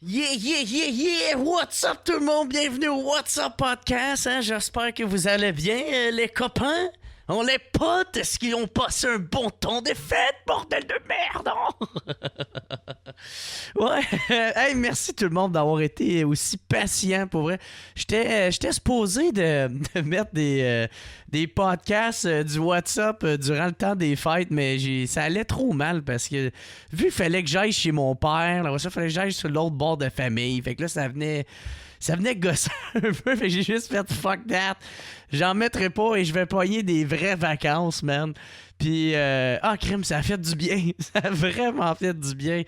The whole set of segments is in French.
Yeah, yeah, yeah, yeah! What's up tout le monde? Bienvenue au What's Up Podcast. J'espère que vous allez bien, les copains. On les potes, est-ce qu'ils ont passé un bon temps des fêtes, bordel de merde? Ouais, hey, merci tout le monde d'avoir été aussi patient, pour vrai. J'étais supposé de mettre des podcasts du WhatsApp durant le temps des fêtes, mais ça allait trop mal parce que vu qu'il fallait que j'aille chez mon père, là, ça fallait que j'aille sur l'autre bord de famille. Fait que là, ça venait gosser un peu, fait que j'ai juste fait fuck that. J'en mettrai pas et je vais pogner des vraies vacances, man. Puis, crime, ça a fait du bien. Ça a vraiment fait du bien.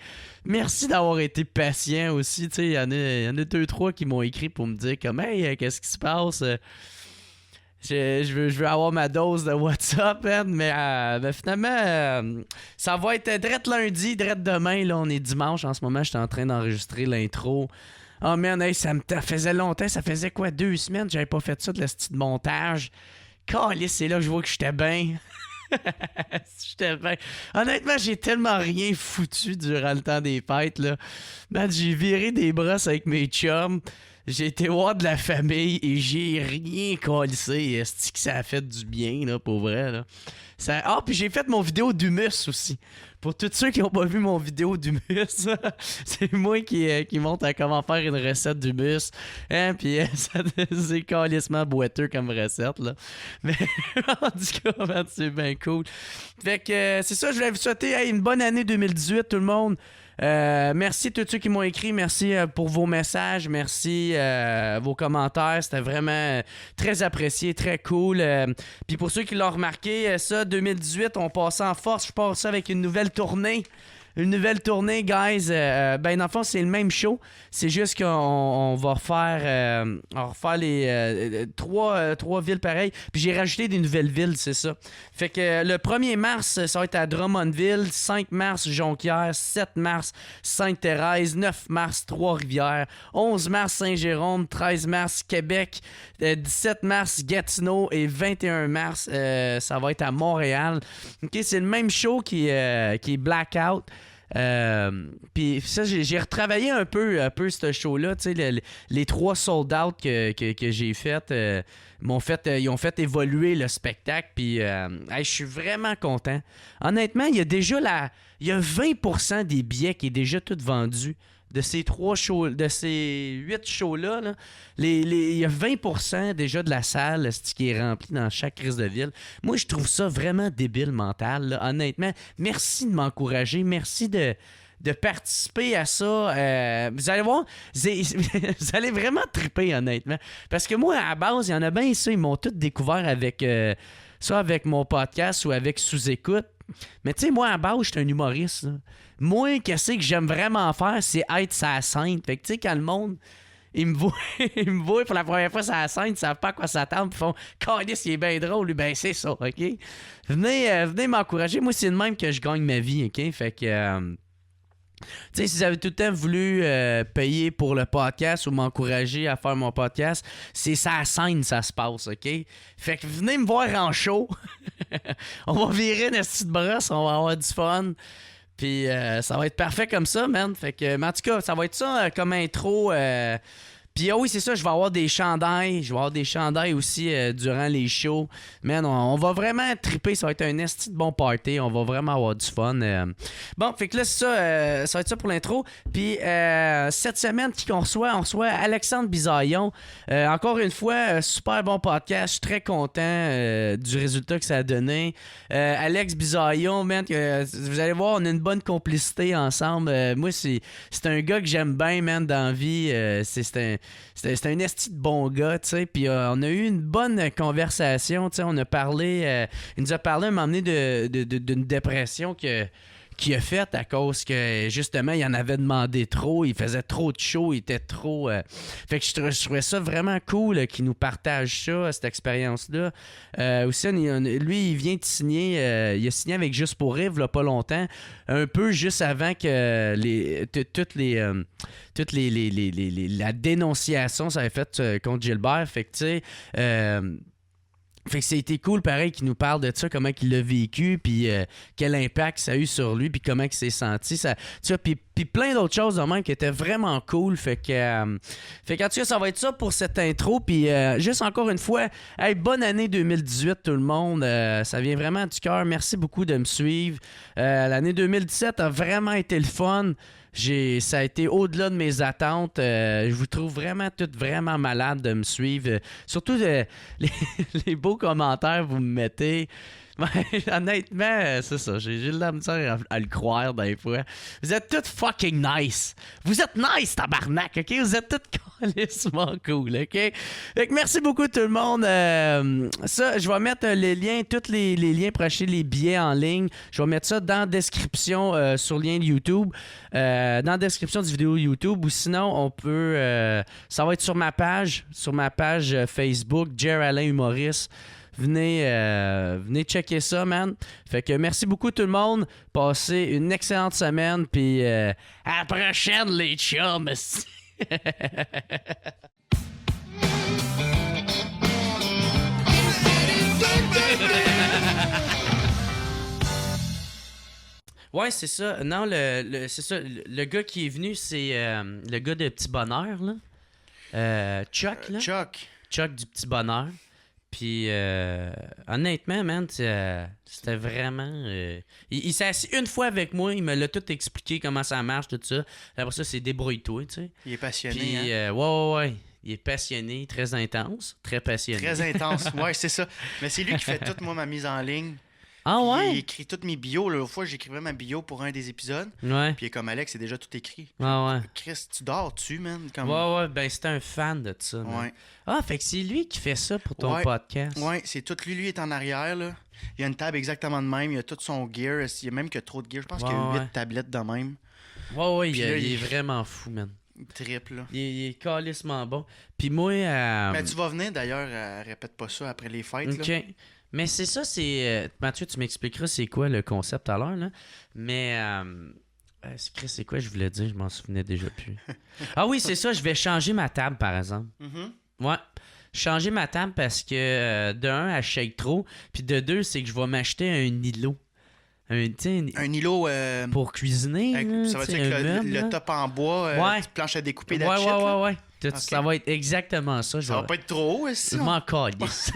Merci d'avoir été patient aussi. Tu sais, il y en a deux, trois qui m'ont écrit pour me dire comme, hey, qu'est-ce qui se passe? Je veux avoir ma dose de WhatsApp, man, mais finalement, ça va être drette lundi, drette demain. Là, on est dimanche en ce moment. Je suis en train d'enregistrer l'intro. Oh man, hey, ça faisait longtemps. Ça faisait quoi, 2 semaines? J'avais pas fait ça de la style montage. Calisse, c'est là que je vois que j'étais bien. J'étais bien. Honnêtement, j'ai tellement rien foutu durant le temps des fêtes, là. Man, j'ai viré des brosses avec mes chums. J'ai été voir de la famille et j'ai rien calissé. Est-ce que ça a fait du bien, là, pour vrai, là? Puis j'ai fait mon vidéo d'humus aussi. Pour tous ceux qui n'ont pas vu mon vidéo d'humus, c'est moi qui montre à comment faire une recette d'humus. Hein? Puis c'est calissement boiteux comme recette, là. Mais en tout cas, man, c'est bien cool. Fait que c'est ça, je voulais vous souhaiter une bonne année 2018, tout le monde. Merci à tous ceux qui m'ont écrit, merci pour vos messages, merci vos commentaires, c'était vraiment très apprécié, très cool. Puis pour ceux qui l'ont remarqué, ça 2018, on passe en force, je passe ça avec une nouvelle tournée. Une nouvelle tournée, guys. Dans le fond, c'est le même show. C'est juste qu'on va refaire les trois villes pareilles. Puis j'ai rajouté des nouvelles villes, c'est ça. Fait que le 1er mars, ça va être à Drummondville. 5 mars, Jonquière. 7 mars, Sainte-Thérèse. 9 mars, Trois-Rivières. 11 mars, Saint-Jérôme. 13 mars, Québec. 17 mars, Gatineau. Et 21 mars, ça va être à Montréal. OK, c'est le même show qui est Blackout. Puis ça, j'ai retravaillé un peu ce show-là. Tu sais, les 3 sold-out que j'ai fait, ils ont fait évoluer le spectacle. Puis je suis vraiment content. Honnêtement, il y a 20% des billets qui est déjà tout vendu. De ces 3 shows, de ces 8 shows-là, là, il y a 20% déjà de la salle qui est remplie dans chaque crise de ville. Moi, je trouve ça vraiment débile mental, là, honnêtement. Merci de m'encourager. Merci de participer à ça. Vous allez voir, vous allez vraiment triper, honnêtement. Parce que moi, à la base, il y en a bien ça. Ils m'ont tous découvert avec soit avec mon podcast ou avec Sous-Écoute. Mais tu sais, moi, à la base, je suis un humoriste. Là. Moi, qu'est-ce que j'aime vraiment faire, c'est être sa scène. Fait que tu sais, quand le monde, il me voit pour la première fois sur la scène, ils savent pas à quoi s'attendre, puis ils font « Calisse, il est bien drôle. » Ben, c'est ça, OK? Venez m'encourager. Moi, c'est de même que je gagne ma vie, OK? Fait que... tu sais, si vous avez tout le temps voulu payer pour le podcast ou m'encourager à faire mon podcast, c'est ça, scène, ça se passe, OK? Fait que venez me voir en show. On va virer une petite brosse, on va avoir du fun. Puis ça va être parfait comme ça, man. Fait que, mais en tout cas, ça va être ça comme intro. Puis oui, c'est ça, je vais avoir des chandails. Je vais avoir des chandails aussi durant les shows. Man, on va vraiment triper. Ça va être un esti de bon party. On va vraiment avoir du fun. Bon, fait que là, c'est ça. Ça va être ça pour l'intro. Puis cette semaine, on reçoit Alexandre Bisaillon. Encore une fois, super bon podcast. Je suis très content du résultat que ça a donné. Alex Bisaillon, man, vous allez voir, on a une bonne complicité ensemble. Moi, c'est un gars que j'aime bien, man, dans la vie. C'était un esti de bon gars, tu sais. Puis on a eu une bonne conversation, tu sais. On a parlé, il nous a parlé à un moment donné d'une dépression qu'il a faite à cause que, justement, il en avait demandé trop. Il faisait trop de show, il était trop... Fait que je trouvais ça vraiment cool qu'il nous partage ça, cette expérience-là. Aussi, lui, il vient de signer... il a signé avec Juste pour rire, il y a pas longtemps. Un peu juste avant que la dénonciation ça avait fait contre Gilbert. Fait que, tu sais... Fait que c'était cool, pareil, qu'il nous parle de ça, comment il l'a vécu, puis quel impact ça a eu sur lui, puis comment il s'est senti. Ça, tu vois, puis plein d'autres choses de même qui étaient vraiment cool. Fait qu'en tout cas, ça va être ça pour cette intro. Puis juste encore une fois, hey, bonne année 2018 tout le monde. Ça vient vraiment du cœur. Merci beaucoup de me suivre. L'année 2017 a vraiment été le fun. Ça a été au-delà de mes attentes. Je vous trouve vraiment toutes vraiment malades de me suivre. Surtout les beaux commentaires que vous me mettez. Honnêtement, c'est ça. J'ai de la misère à le croire des fois. Vous êtes toutes fucking nice. Vous êtes nice, tabarnak, OK? Vous êtes toutes calissement cool, OK? Fait que merci beaucoup tout le monde. Ça, je vais mettre les liens, tous les liens pour acheter les billets en ligne. Je vais mettre ça dans la description sur le lien de YouTube. Dans la description du vidéo YouTube. Ou sinon, on peut... ça va être sur ma page Facebook, Jer Alain Humoriste. Venez checker ça, man. Fait que merci beaucoup tout le monde. Passez une excellente semaine. Puis à la prochaine, les chums. Ouais, c'est ça. Non, c'est ça. Le gars qui est venu, c'est le gars de Petit Bonheur, là. Chuck, là. Chuck du Petit Bonheur. Puis, honnêtement, man, c'était vraiment... il s'est assis une fois avec moi, il me l'a tout expliqué, comment ça marche, tout ça. Après ça, c'est débrouille-toi, tu sais. Il est passionné, puis, hein? Ouais. Il est passionné, très intense, très passionné. Très intense, ouais, c'est ça. Mais c'est lui qui fait toute, moi, ma mise en ligne. Ah ouais? Il écrit toutes mes bios. L'autre fois, j'écrivais ma bio pour un des épisodes. Ouais. Puis comme Alex, c'est déjà tout écrit. Ah ouais. Chris, tu dors dessus, man? Comme... Ouais, ben c'était un fan de ça. Man. Ouais. Ah, fait que c'est lui qui fait ça pour ton podcast. Ouais, c'est tout lui. Lui est en arrière, là. Il y a une table exactement de même. Il a tout son gear. Il y a même que trop de gear. Je pense qu'il y a 8 tablettes de même. Ouais, il est vraiment fou, man. Triple, là. Il est calissement bon. Puis moi... Mais tu vas venir, d'ailleurs, répète pas ça après les fêtes, OK. là. Mais c'est ça, c'est... Mathieu, tu m'expliqueras c'est quoi le concept tout à l'heure, là. Mais... c'est quoi je voulais dire? Je m'en souvenais déjà plus. Ah oui, c'est ça. Je vais changer ma table, par exemple. Mm-hmm. Ouais. Changer ma table parce que, de un, elle shake trop. Puis de deux, c'est que je vais m'acheter un îlot. Un îlot... pour cuisiner. Ça va être avec le top en bois, planche à découper d'achète. Ouais. Okay. Ça va être exactement ça. Ça va pas être trop haut, je m'en calisse.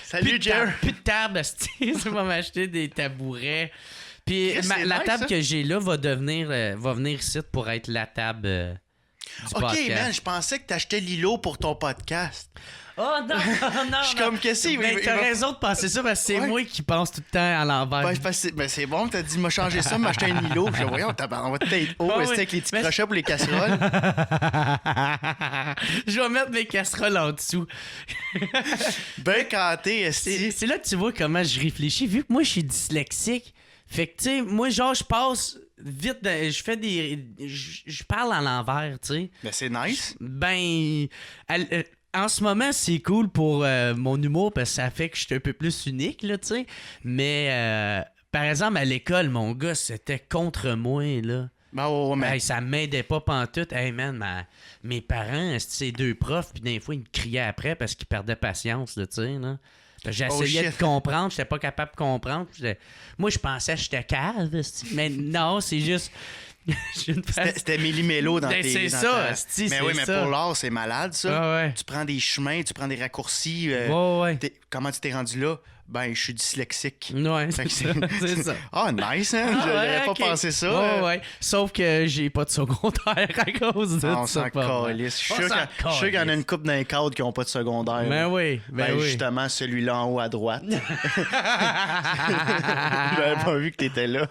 Salut, Jer. Plus de table, je vais m'acheter des tabourets. Puis la table que j'ai là va venir ici pour être la table du podcast. OK, man, je pensais que t'achetais l'îlot pour ton podcast. Oh non. Je suis comme que c'est. Mais t'as raison de penser ça parce que c'est moi qui pense tout le temps à l'envers. Ben, c'est bon, t'as dit, m'a changé ça, m'acheter un îlot. Je dis, voyons, on va peut-être haut, avec les petits crochets pour les casseroles. Je vais mettre mes casseroles en dessous. Ben canté, c'est là que tu vois comment je réfléchis. Vu que moi, je suis dyslexique, fait que, tu sais, moi, genre, je passe vite, je fais des... Je parle à l'envers, tu sais. Ben, c'est nice. Ben... En ce moment, c'est cool pour mon humour parce que ça fait que je suis un peu plus unique, là, tu sais. Mais, par exemple, à l'école, mon gars, c'était contre moi, là. Ben, mais... Hey, ça m'aidait pas pantoute. Hey, man, mes parents, c'est 2 profs, puis des fois, ils me criaient après parce qu'ils perdaient patience, là, tu sais, là. J'essayais de comprendre, j'étais pas capable de comprendre. Moi, je pensais que j'étais cave, mais non, c'est juste... C'était millimélo dans tes... C'est ça, mais oui, mais pour l'art, c'est malade, ça. Ah ouais. Tu prends des chemins, tu prends des raccourcis. Ouais. Comment tu t'es rendu là? Ben, je suis dyslexique. Ouais, c'est ça. Ah, nice, hein? J'aurais pas pensé ça. Ouais. Sauf que j'ai pas de secondaire à cause de ça. On s'en calisse. Je suis sûr qu'il y en a une couple d'un cadre qui n'ont pas de secondaire. Ben oui. Justement, celui-là en haut à droite. J'avais pas vu que t'étais là.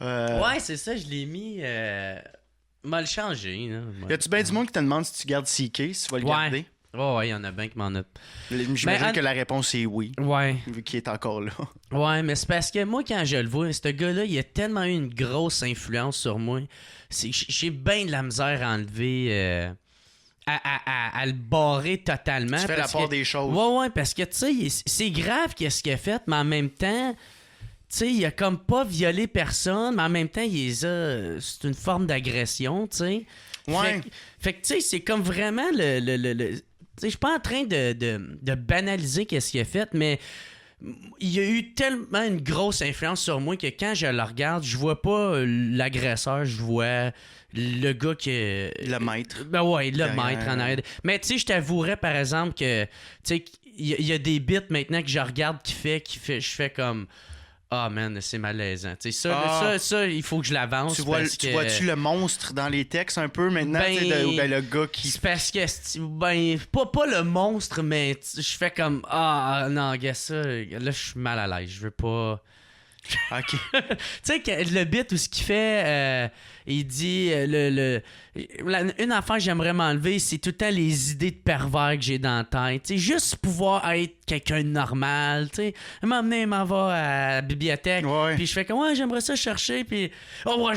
Ouais, c'est ça, je l'ai mis. M'a le changé. Y a-tu bien du monde qui te demande si tu gardes CK, si tu vas le garder? Ouais, il y en a bien qui m'en a. J'imagine que la réponse est oui. Ouais. Vu qu'il est encore là. Ouais, mais c'est parce que moi, quand je le vois, ce gars-là, il a tellement eu une grosse influence sur moi. J'ai bien de la misère à enlever. À le barrer totalement. Tu fais la part des choses. Ouais, parce que, tu sais, c'est grave qu'est-ce qu'il a fait, mais en même temps. Tu sais, il a comme pas violé personne, mais en même temps, c'est une forme d'agression, tu sais. Ouais. Fait que, tu sais, c'est comme vraiment le je suis pas en train de banaliser qu'est-ce qu'il a fait, mais il y a eu tellement une grosse influence sur moi que quand je le regarde, je vois pas l'agresseur, je vois le gars qui est... Le maître. Ben ouais, le maître en arrière. Mais tu sais, je t'avouerais par exemple que, tu sais, il y a des bits maintenant que je regarde je fais comme... Ah, man, c'est malaisant. Tu sais, ça, il faut que je l'avance. Tu vois-tu le monstre dans les textes un peu maintenant? Le gars qui... C'est parce que, pas le monstre, mais je fais comme, ah, non, gars, ça, là, je suis mal à l'aise. Je veux pas... OK. Tu sais, le bit où ce qu'il fait, il dit, une affaire que j'aimerais m'enlever, c'est tout le temps les idées de pervers que j'ai dans la tête. Tu sais, juste pouvoir être quelqu'un de normal, tu sais. M'en va à la bibliothèque, puis je fais comme, ouais, j'aimerais ça chercher, puis, oh ouais,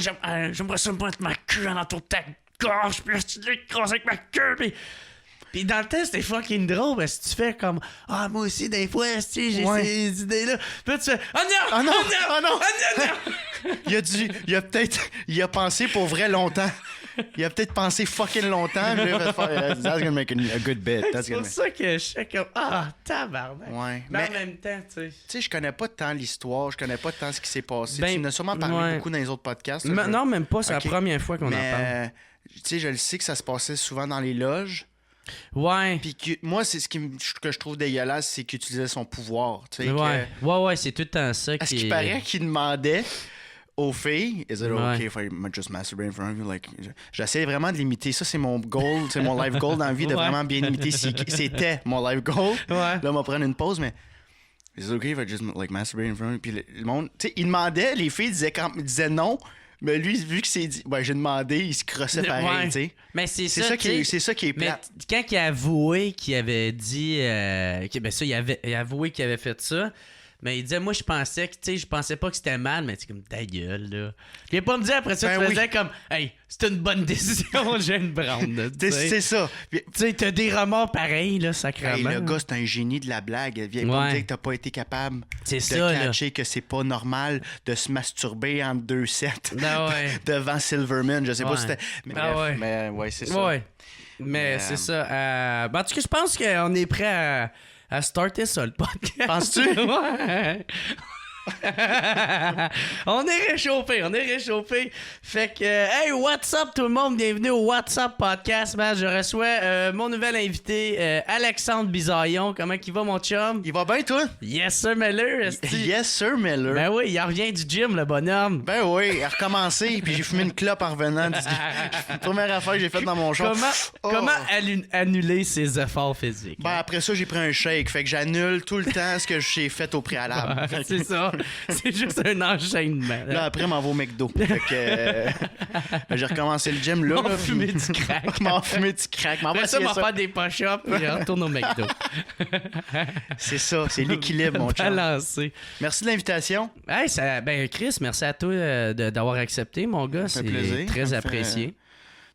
j'aimerais ça mettre ma queue en entour de ta gorge, puis là, tu l'écrases avec ma queue, puis dans le temps, c'était fucking drôle parce que tu fais comme ah, moi aussi, des fois, j'ai ces idées-là. Puis là, tu fais oh non! Oh non! Oh non! Oh non! Oh non! Il a pensé pour vrai longtemps. Il a peut-être pensé fucking longtemps. Puis là, il va faire that's gonna make a good bit. C'est pour ça que je fais comme ah, tabarnak. Ouais. Mais en même temps, tu sais. Tu sais, je connais pas tant l'histoire, je connais pas tant ce qui s'est passé. Tu en as sûrement parlé ouais. beaucoup dans les autres podcasts. Non, même pas. C'est la première fois qu'on en parle. Tu sais, je le sais que ça se passait souvent dans les loges. Ouais. Puis moi, c'est que je trouve dégueulasse, c'est qu'il utilisait son pouvoir. Tu sais, ouais, c'est tout le temps ça. Parce qu'il paraît qu'il demandait aux filles, is it okay if I just masturbate in front of you? Like, j'essaie vraiment de l'imiter. Ça, c'est mon goal, c'est mon life goal dans la vie, de vraiment bien imiter. C'était mon life goal. Ouais. Là, on va prendre une pause, mais is it okay if I just like masturbate in front of you? Puis le monde, tu sais, il demandait, les filles disaient non. Mais lui, vu que c'est dit, j'ai demandé, il se crossait pareil, tu sais. Mais c'est ça qui est plate. Mais quand il a avoué qu'il avait dit, il a avoué qu'il avait fait ça. Mais il disait, moi, je pensais pas que c'était mal, mais c'est comme ta gueule, là. Il a pas me dit après ça, tu faisais comme, hey, c'est une bonne décision, j'ai une brande. C'est ça. Tu sais, t'as des remords pareils, là, sacrément. Hey, le gars, c'est un génie de la blague. Viens pas me dire que t'as pas été capable de catcher que c'est pas normal de se masturber en 2 sets devant Silverman. Je sais pas si c'était. Mais ouais, c'est ça. Ouais. Mais c'est ça. En tout cas, je pense qu'on est prêt à starter ça, le podcast. Penses-tu? Ouais. On est réchauffé. Fait que, hey, what's up tout le monde? Bienvenue au WhatsApp Podcast, man. Je reçois mon nouvel invité, Alexandre Bisaillon. Comment il va, mon chum? Il va bien, toi? Yes, sir, Miller. Yes, sir, Miller. Ben oui, il revient du gym, le bonhomme. Ben oui, il a recommencé, puis j'ai fumé une clope en revenant. Première affaire que j'ai faite dans mon char. Comment annuler ses efforts physiques? Ben, après ça, j'ai pris un shake. Fait que j'annule tout le temps ce que j'ai fait au préalable. Ouais, c'est ça. C'est juste un enchaînement. Là, après, m'en va au McDo. Fait que j'ai recommencé le gym là. M'en fumer du crack. M'en fumer du crack. Après ça, m'en faire des push-ups et retourne au McDo. C'est ça, c'est l'équilibre, mon chum. Balancé. Merci de l'invitation. Hey, Chris, merci à toi d'avoir accepté, mon gars. C'est très apprécié.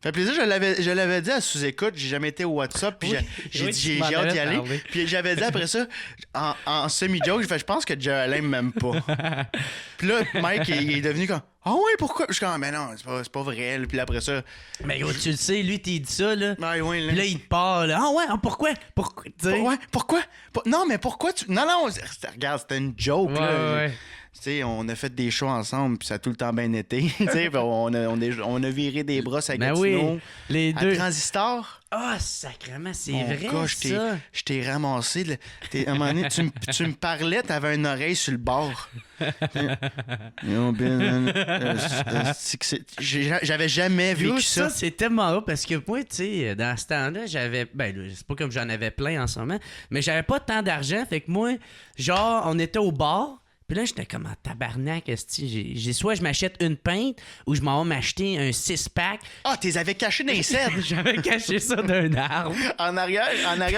Ça fait plaisir, je l'avais dit à sous-écoute, j'ai jamais été au WhatsApp, puis j'ai hâte d'y aller. Puis j'avais dit après ça, en semi-joke, je pense que Joe m'aime pas. Puis là, Mike, il est devenu comme, ah ouais, pourquoi? Je suis comme, mais non, c'est pas vrai. Puis après ça. Mais gros, tu le sais, lui, t'es dit ça, là. Ouais, là. Puis là, il te parle, là. Ah ouais, pourquoi? Pourquoi? Non, mais pourquoi tu. Non, regarde, c'était une joke, là. Ouais. Tu sais, on a fait des shows ensemble, puis ça a tout le temps bien été. Tu sais, on a viré des brosses à Gatineau. Oui, les deux. À Transistor. Ah, sacrément, c'est vrai, gars, ça. Je t'ai ramassé. À un moment donné, tu me parlais, t'avais une oreille sur le bord. J'avais jamais vécu ça. Ça, c'est tellement haut parce que moi, tu sais, dans ce temps-là, j'avais... Ben, c'est pas comme j'en avais plein en ce moment, mais j'avais pas tant d'argent. Fait que moi, genre, on était au bar. Puis là, j'étais comme en tabarnak, j'ai soit je m'achète une pinte ou je m'en vais m'acheter un 6-pack. Ah, t'es avais caché dans les cèdres. J'avais caché ça d'un arbre. En arrière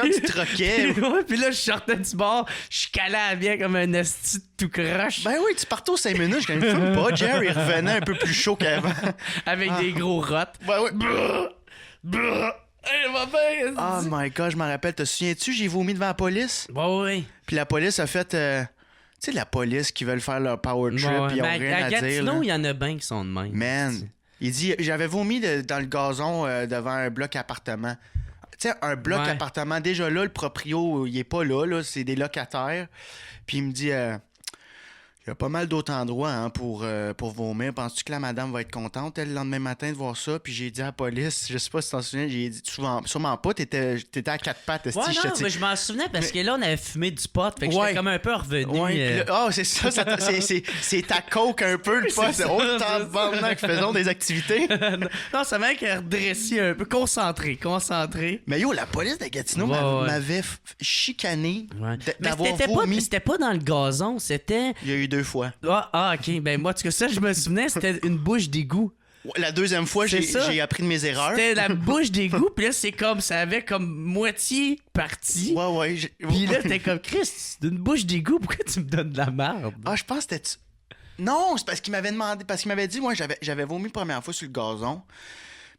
du troquet. Puis là, je sortais du bar, je calais à bien comme un esti tout croche. Ben oui, tu partais aux 5 minutes, je ne fume pas. Jerry revenait un peu plus chaud qu'avant. Avec des gros rottes. Ben oui. Hey, ma belle, oh my God, je m'en rappelle. Te souviens-tu, j'ai vomi devant la police? Oui. Puis la police a fait... Tu sais, la police qui veulent faire leur power trip, ils ont rien à dire. À Gatineau, il y en a bien qui sont de même. Man, il dit, j'avais vomi dans le gazon devant un bloc appartement. tu sais, un bloc appartement. Déjà là, le proprio, il est pas là, c'est des locataires. Puis il me dit, il y a pas mal d'autres endroits hein, pour vomir. Penses-tu que la madame va être contente, elle, le lendemain matin, de voir ça? Puis j'ai dit à la police, je sais pas si tu t'en souviens, j'ai dit, sûrement pas, t'étais à quatre pattes. Ouais, non, mais je m'en souvenais parce que là, on avait fumé du pot, fait que j'étais comme un peu revenu. Ouais, c'est ça, c'est ta coke un peu, le pot. C'est tabarnak, faisons des activités. Non, ça m'a redressé un peu, concentré. Mais yo, la police de Gatineau m'avait chicané d'avoir vomi. C'était pas dans le gazon, c'était... Il y a eu 2 fois. Ok. Ben, moi, que ça, je me souvenais, c'était une bouche d'égout. La deuxième fois, j'ai appris de mes erreurs. C'était la bouche d'égout, puis là, c'est comme, ça avait comme moitié parti. Ouais. Puis là, t'es comme, Chris, c'est une bouche d'égout, pourquoi tu me donnes de la merde? Ah, je pense que c'était... Non, c'est parce qu'il m'avait demandé, parce qu'il m'avait dit, moi, j'avais vomi la première fois sur le gazon.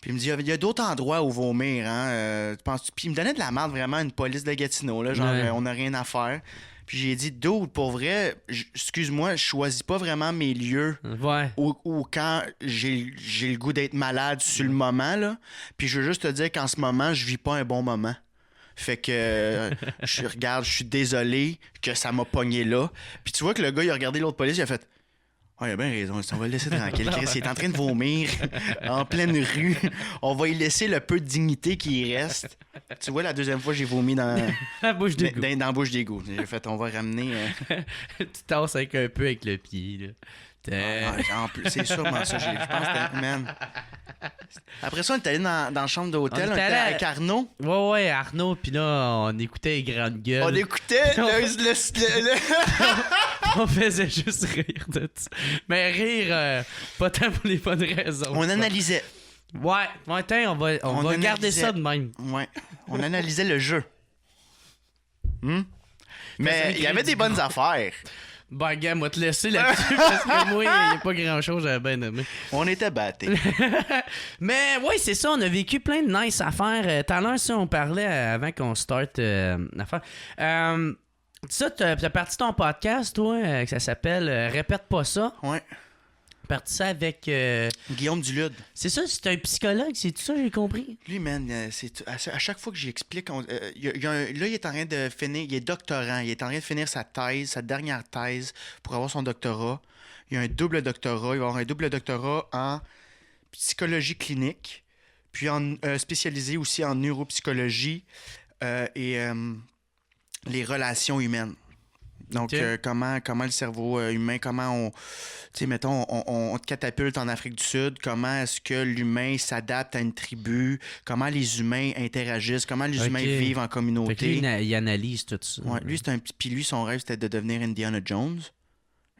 Puis il me dit, il y a d'autres endroits où vomir, hein. Puis il me donnait de la merde, vraiment, une police de Gatineau, là, genre, on n'a rien à faire. Puis j'ai dit, dude, pour vrai, excuse-moi, je choisis pas vraiment mes lieux où quand j'ai le goût d'être malade sur le moment, là. Puis je veux juste te dire qu'en ce moment, je vis pas un bon moment. Fait que, je suis désolé que ça m'a pogné là. Puis tu vois que le gars, il a regardé l'autre police, il a fait... Ah, il a bien raison, on va le laisser tranquille. Chris, il est en train de vomir en pleine rue. On va y laisser le peu de dignité qui reste. Tu vois, la deuxième fois, j'ai vomi dans la bouche d'égout. Dans la bouche d'égout. J'ai fait, on va ramener... Tu tasses avec un peu avec le pied, là. En plus, c'est sûrement ça. Je pense que, man. Après ça, on est allé dans la chambre d'hôtel. On était avec Arnaud. Ouais, Arnaud. Puis là, on écoutait les grandes gueules. On écoutait On faisait juste rire de ça. Mais rire, pas tant pour les bonnes raisons. On analysait. Ouais, on va garder ça de même. Ouais. On analysait le jeu. Mais il y avait des bonnes affaires. Ben, gars, moi te laisser là-dessus parce que moi, il n'y a pas grand-chose, j'avais bien aimé. On était battés. Mais ouais, c'est ça, on a vécu plein de nice affaires. Tout à l'heure, ça, on parlait avant qu'on start l'affaire. Ça, t'as parti ton podcast, toi, que ça s'appelle Répète pas ça. Ouais. Parti ça avec... Guillaume Dulude. C'est ça, c'est un psychologue, c'est tout ça, j'ai compris? Lui, man, à chaque fois que j'explique... là, il est en train de finir... Il est doctorant. Il est en train de finir sa dernière thèse pour avoir son doctorat. Il a un double doctorat. Il va avoir un double doctorat en psychologie clinique, puis spécialisé aussi en neuropsychologie et les relations humaines. Donc, comment le cerveau humain, comment on... Tu sais, mettons, on te catapulte en Afrique du Sud, comment est-ce que l'humain s'adapte à une tribu, comment les humains interagissent, comment les humains vivent en communauté. Fait que lui, il analyse tout ça. Ouais, lui, puis lui, son rêve, c'était de devenir Indiana Jones.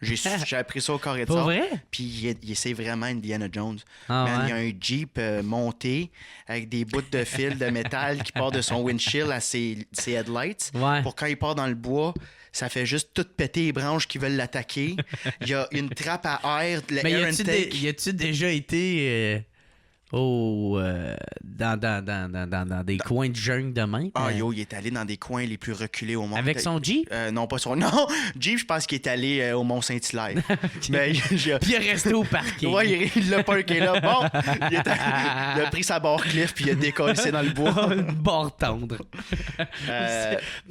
J'ai appris ça au carré de Pour vrai? Puis il essaie vraiment Indiana Jones. Il y a un Jeep monté avec des bouts de fil de métal qui part de son windshield à ses headlights. Ouais. Pour quand il part dans le bois, ça fait juste tout péter les branches qui veulent l'attaquer. Il y a une trappe à air, mais air intake. Y a-tu déjà été dans des coins de jungle de même? Ah, il est allé dans des coins les plus reculés au monde. Avec son Jeep? Non, pas son... Non, Jeep, je pense qu'il est allé au Mont-Saint-Hilaire. Mais Puis il est resté au parking. Ouais, il l'a parké là. Bon, il a pris sa barre cliff puis il a décollé dans le bois. Une barre tendre.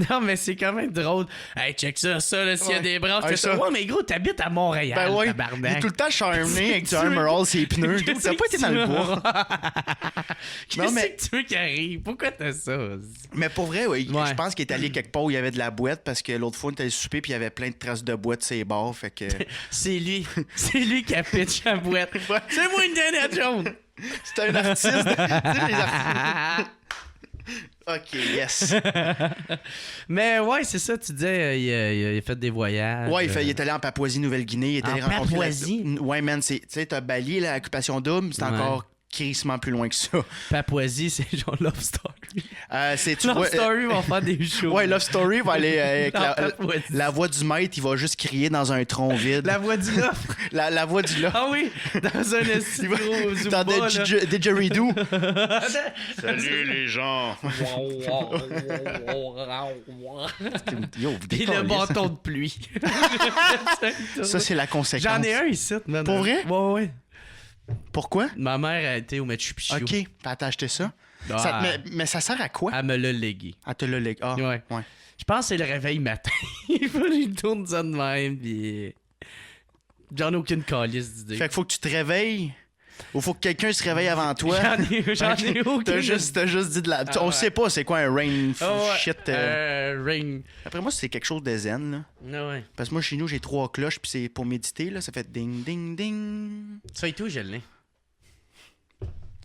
Non, mais c'est quand même drôle. Hey, check ça, là, s'il y a des branches, tu fais ouais, mais gros, t'habites à Montréal, tabarnak. Il est tout le temps charmé avec du Armor All ses pneus. T'as pas été dans le bois. Qu'est-ce que tu veux qu'il arrive? Pourquoi t'as ça? Mais pour vrai, oui, je pense qu'il est allé quelque part où il y avait de la boîte parce que l'autre fois, on était allé souper puis il y avait plein de traces de boîte sur ses bords. Fait que... C'est lui qui a pitché la boîte. C'est moi Indiana Jones! C'est un artiste. Les artistes. OK, yes. Mais ouais, c'est ça, tu disais, il a fait des voyages. Ouais, il est allé en Papouasie-Nouvelle-Guinée. Il est allé rencontrer Papouasie? Ouais, man, tu sais, t'as Bali, l'occupation double, c'est encore crissement plus loin que ça. Papouasie, c'est genre Love Story. Love Story va faire des shows. Ouais, Love Story va aller avec la voix du maître, il va juste crier dans un tronc vide. La voix du loft. La voix du loft. Ah oui, dans un esti gros Zumba. Dans Didgeridoo. Salut les gens. Et le bâton de pluie. Ça, c'est la conséquence. J'en ai un ici, man. Pour vrai? Ouais. Pourquoi? Ma mère a été au Machu Picchu. OK. Puis elle t'a acheté ça? Ah, Mais ça sert à quoi? elle me l'a légué. Elle te l'a légué. Ah, Ouais. Je pense que c'est le réveil matin. Il faut que je tourne ça de même, puis... J'en ai aucune calice d'idée. Fait qu'il faut que tu te réveilles ou faut que quelqu'un se réveille avant toi. J'en ai aucune. T'as juste dit de la... On sait pas c'est quoi un rain shit. Rain. Après moi, c'est quelque chose de zen, là. Ah ouais. Parce que moi, chez nous, j'ai 3 cloches, puis c'est pour méditer, là. Ça fait ding, ding, ding. Ça et tout, je l'ai.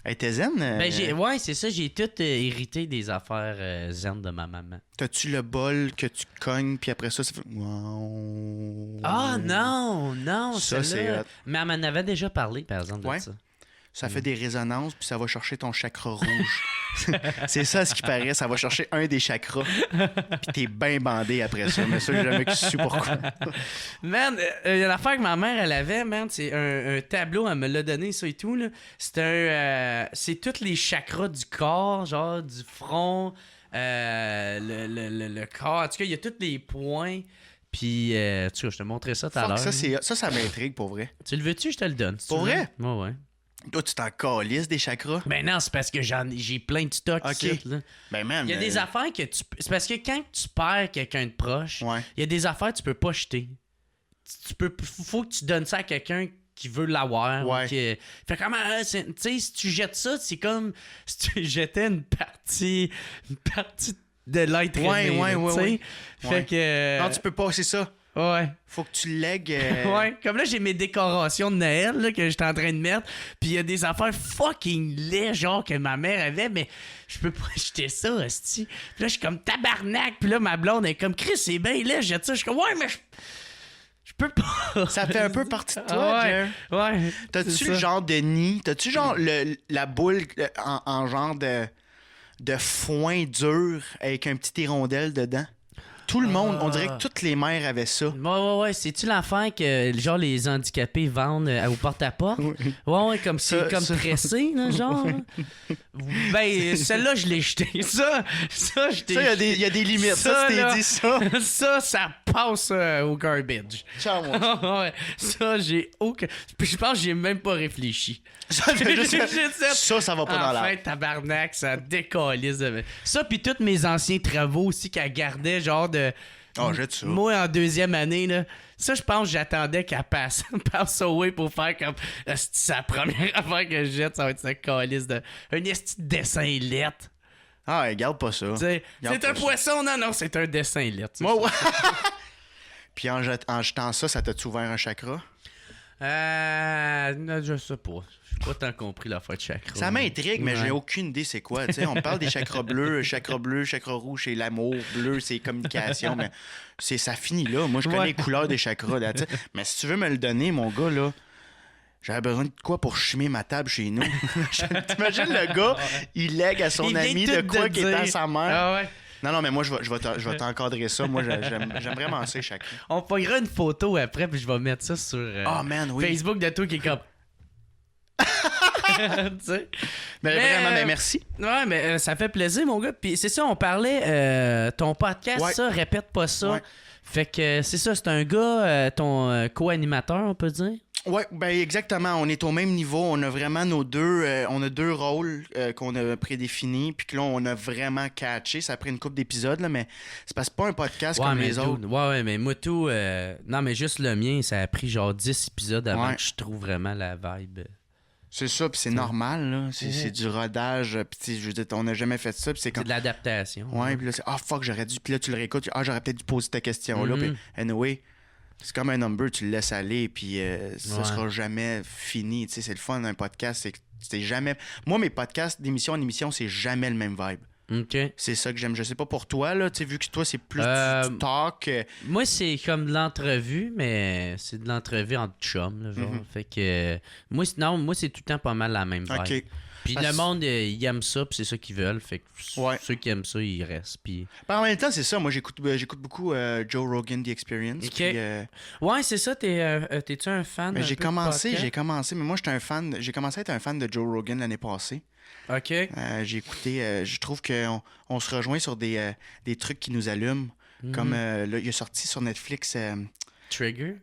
Hey, t'es zen? Ouais, c'est ça. J'ai tout hérité des affaires zen de ma maman. T'as-tu le bol que tu cognes, puis après ça fait... Wow. Ah non, Ça, c'est hot. Mais elle m'en avait déjà parlé, par exemple, de ça. Ça fait des résonances, puis ça va chercher ton chakra rouge. C'est ça ce qui paraît. Ça va chercher un des chakras. Puis t'es bien bandé après ça. Mais ça, j'ai jamais su pourquoi. Man, il y a l'affaire que ma mère, elle avait, man. C'est un tableau, elle me l'a donné, ça et tout, là. C'est tous les chakras du corps, genre du front, le corps. En tout cas, il y a tous les points. Puis, tu vois, je te montrais ça tout à l'heure. Ça m'intrigue, pour vrai. Tu le veux-tu? Je te le donne. Pour vrai? Ouais. Toi, tu t'en calisses des chakras? Ben non, c'est parce que j'ai plein de stocks ici, là. Ben man, il y a des affaires que tu... C'est parce que quand tu perds quelqu'un de proche, il y a des affaires que tu peux pas jeter. Faut que tu donnes ça à quelqu'un qui veut l'avoir. Ouais. Fait comment... Tu sais, si tu jettes ça, c'est comme si tu jetais une partie de l'être aimé. Ouais. Fait que... Non, tu peux pas, c'est ça. Ouais. Faut que tu lègues. Ouais, comme là, j'ai mes décorations de Noël là, que j'étais en train de mettre. Puis il y a des affaires fucking laides, genre que ma mère avait, mais je peux pas acheter ça, hostie. Puis là, je suis comme tabarnak. Puis là, ma blonde est comme Chris, c'est bien laid, jette ça. Je suis comme ouais, mais je peux pas. Ça fait un peu partie de toi, Jer. Ouais. T'as-tu le genre de nid? T'as-tu genre la boule en genre de foin dur avec un petit hirondelle dedans? Tout le monde, on dirait que toutes les mères avaient ça. Ouais. C'est-tu l'affaire que genre les handicapés vendent au porte-à-porte? Ouais, comme c'est comme tressé, là, genre. Ben, celle-là, je l'ai jeté. Ça, je t'ai. Ça, il y a des limites. Ça, tu t'es dit ça. Ça passe au garbage. Ciao, moi. Ouais, ça, j'ai aucun. Puis je pense que j'ai même pas réfléchi. Ça va pas dans l'air. Enfin, tabarnak, ça décalisse. Ça, puis tous mes anciens travaux aussi qu'elle gardait, genre de. Oh, jette ça. Moi, en 2e année, là, ça, je pense que j'attendais qu'elle passe away pour faire comme. C'est la première affaire que je jette, ça va être cette calice de. Un esti de dessin lettre. Ah, regarde pas ça. C'est un poisson, non, c'est un dessin lettre. Moi, ouais. Puis en jetant ça t'a-tu ouvert un chakra? Je sais pas. J'ai pas tant compris l'affaire de chakra. Ça m'intrigue, mais j'ai aucune idée c'est quoi. T'sais, on parle des chakras bleus, chakra rouge, c'est l'amour, bleu, c'est communication, mais ça finit là. Moi, je connais les couleurs des chakras. Là, mais si tu veux me le donner, mon gars, là, j'avais besoin de quoi pour chimer ma table chez nous? T'imagines le gars, il lègue à son ami de quoi qui est à sa mère. Ah ouais. Non, mais moi, je vais t'encadrer ça. Moi, j'aime vraiment ça, chacun. On pognera une photo après, puis je vais mettre ça sur Facebook de toi qui est comme... mais vraiment, mais merci. Ouais, mais ça fait plaisir, mon gars. Puis c'est ça, on parlait, ton podcast, ça, répète pas ça. Ouais. Fait que c'est ça, c'est un gars, ton co-animateur, on peut dire. Ouais, ben exactement. On est au même niveau. On a vraiment on a 2 rôles qu'on a prédéfinis, puis que là, on a vraiment catché. Ça a pris une couple d'épisodes, là, mais c'est parce que c'est pas un podcast comme les autres. Ouais, mais moi, tout... non, mais juste le mien, ça a pris genre 10 épisodes avant que je trouve vraiment la vibe. C'est ça, puis c'est normal, là. C'est du rodage, puis je veux dire, on n'a jamais fait ça, puis c'est comme... C'est de l'adaptation. Ouais, puis là, c'est « Ah, fuck, j'aurais dû... » Puis là, tu le réécoutes, « Ah, j'aurais peut-être dû poser ta question-là. Puis anyway, c'est comme un number, tu le laisses aller, puis ça sera jamais fini. Tu sais, c'est le fun d'un podcast, c'est jamais... Moi, mes podcasts d'émission en émission, c'est jamais le même vibe. OK. C'est ça que j'aime. Je sais pas pour toi, là, tu sais, vu que toi, c'est plus du talk. Moi, c'est comme de l'entrevue, mais c'est de l'entrevue entre chums, là, genre. Fait que... moi, c'est tout le temps pas mal la même vibe. OK. Puis le monde, il aime ça, puis c'est ça qu'ils veulent. Fait que ceux qui aiment ça, ils restent. Puis... en même temps, c'est ça. Moi, j'écoute beaucoup Joe Rogan, The Experience. OK. Puis, ouais, c'est ça. T'es-tu un fan? J'ai commencé, mais moi, j'étais un fan. J'ai commencé à être un fan de Joe Rogan l'année passée. OK. J'ai écouté... je trouve qu'on se rejoint sur des trucs qui nous allument. Comme, là, il est sorti sur Netflix... Trigger?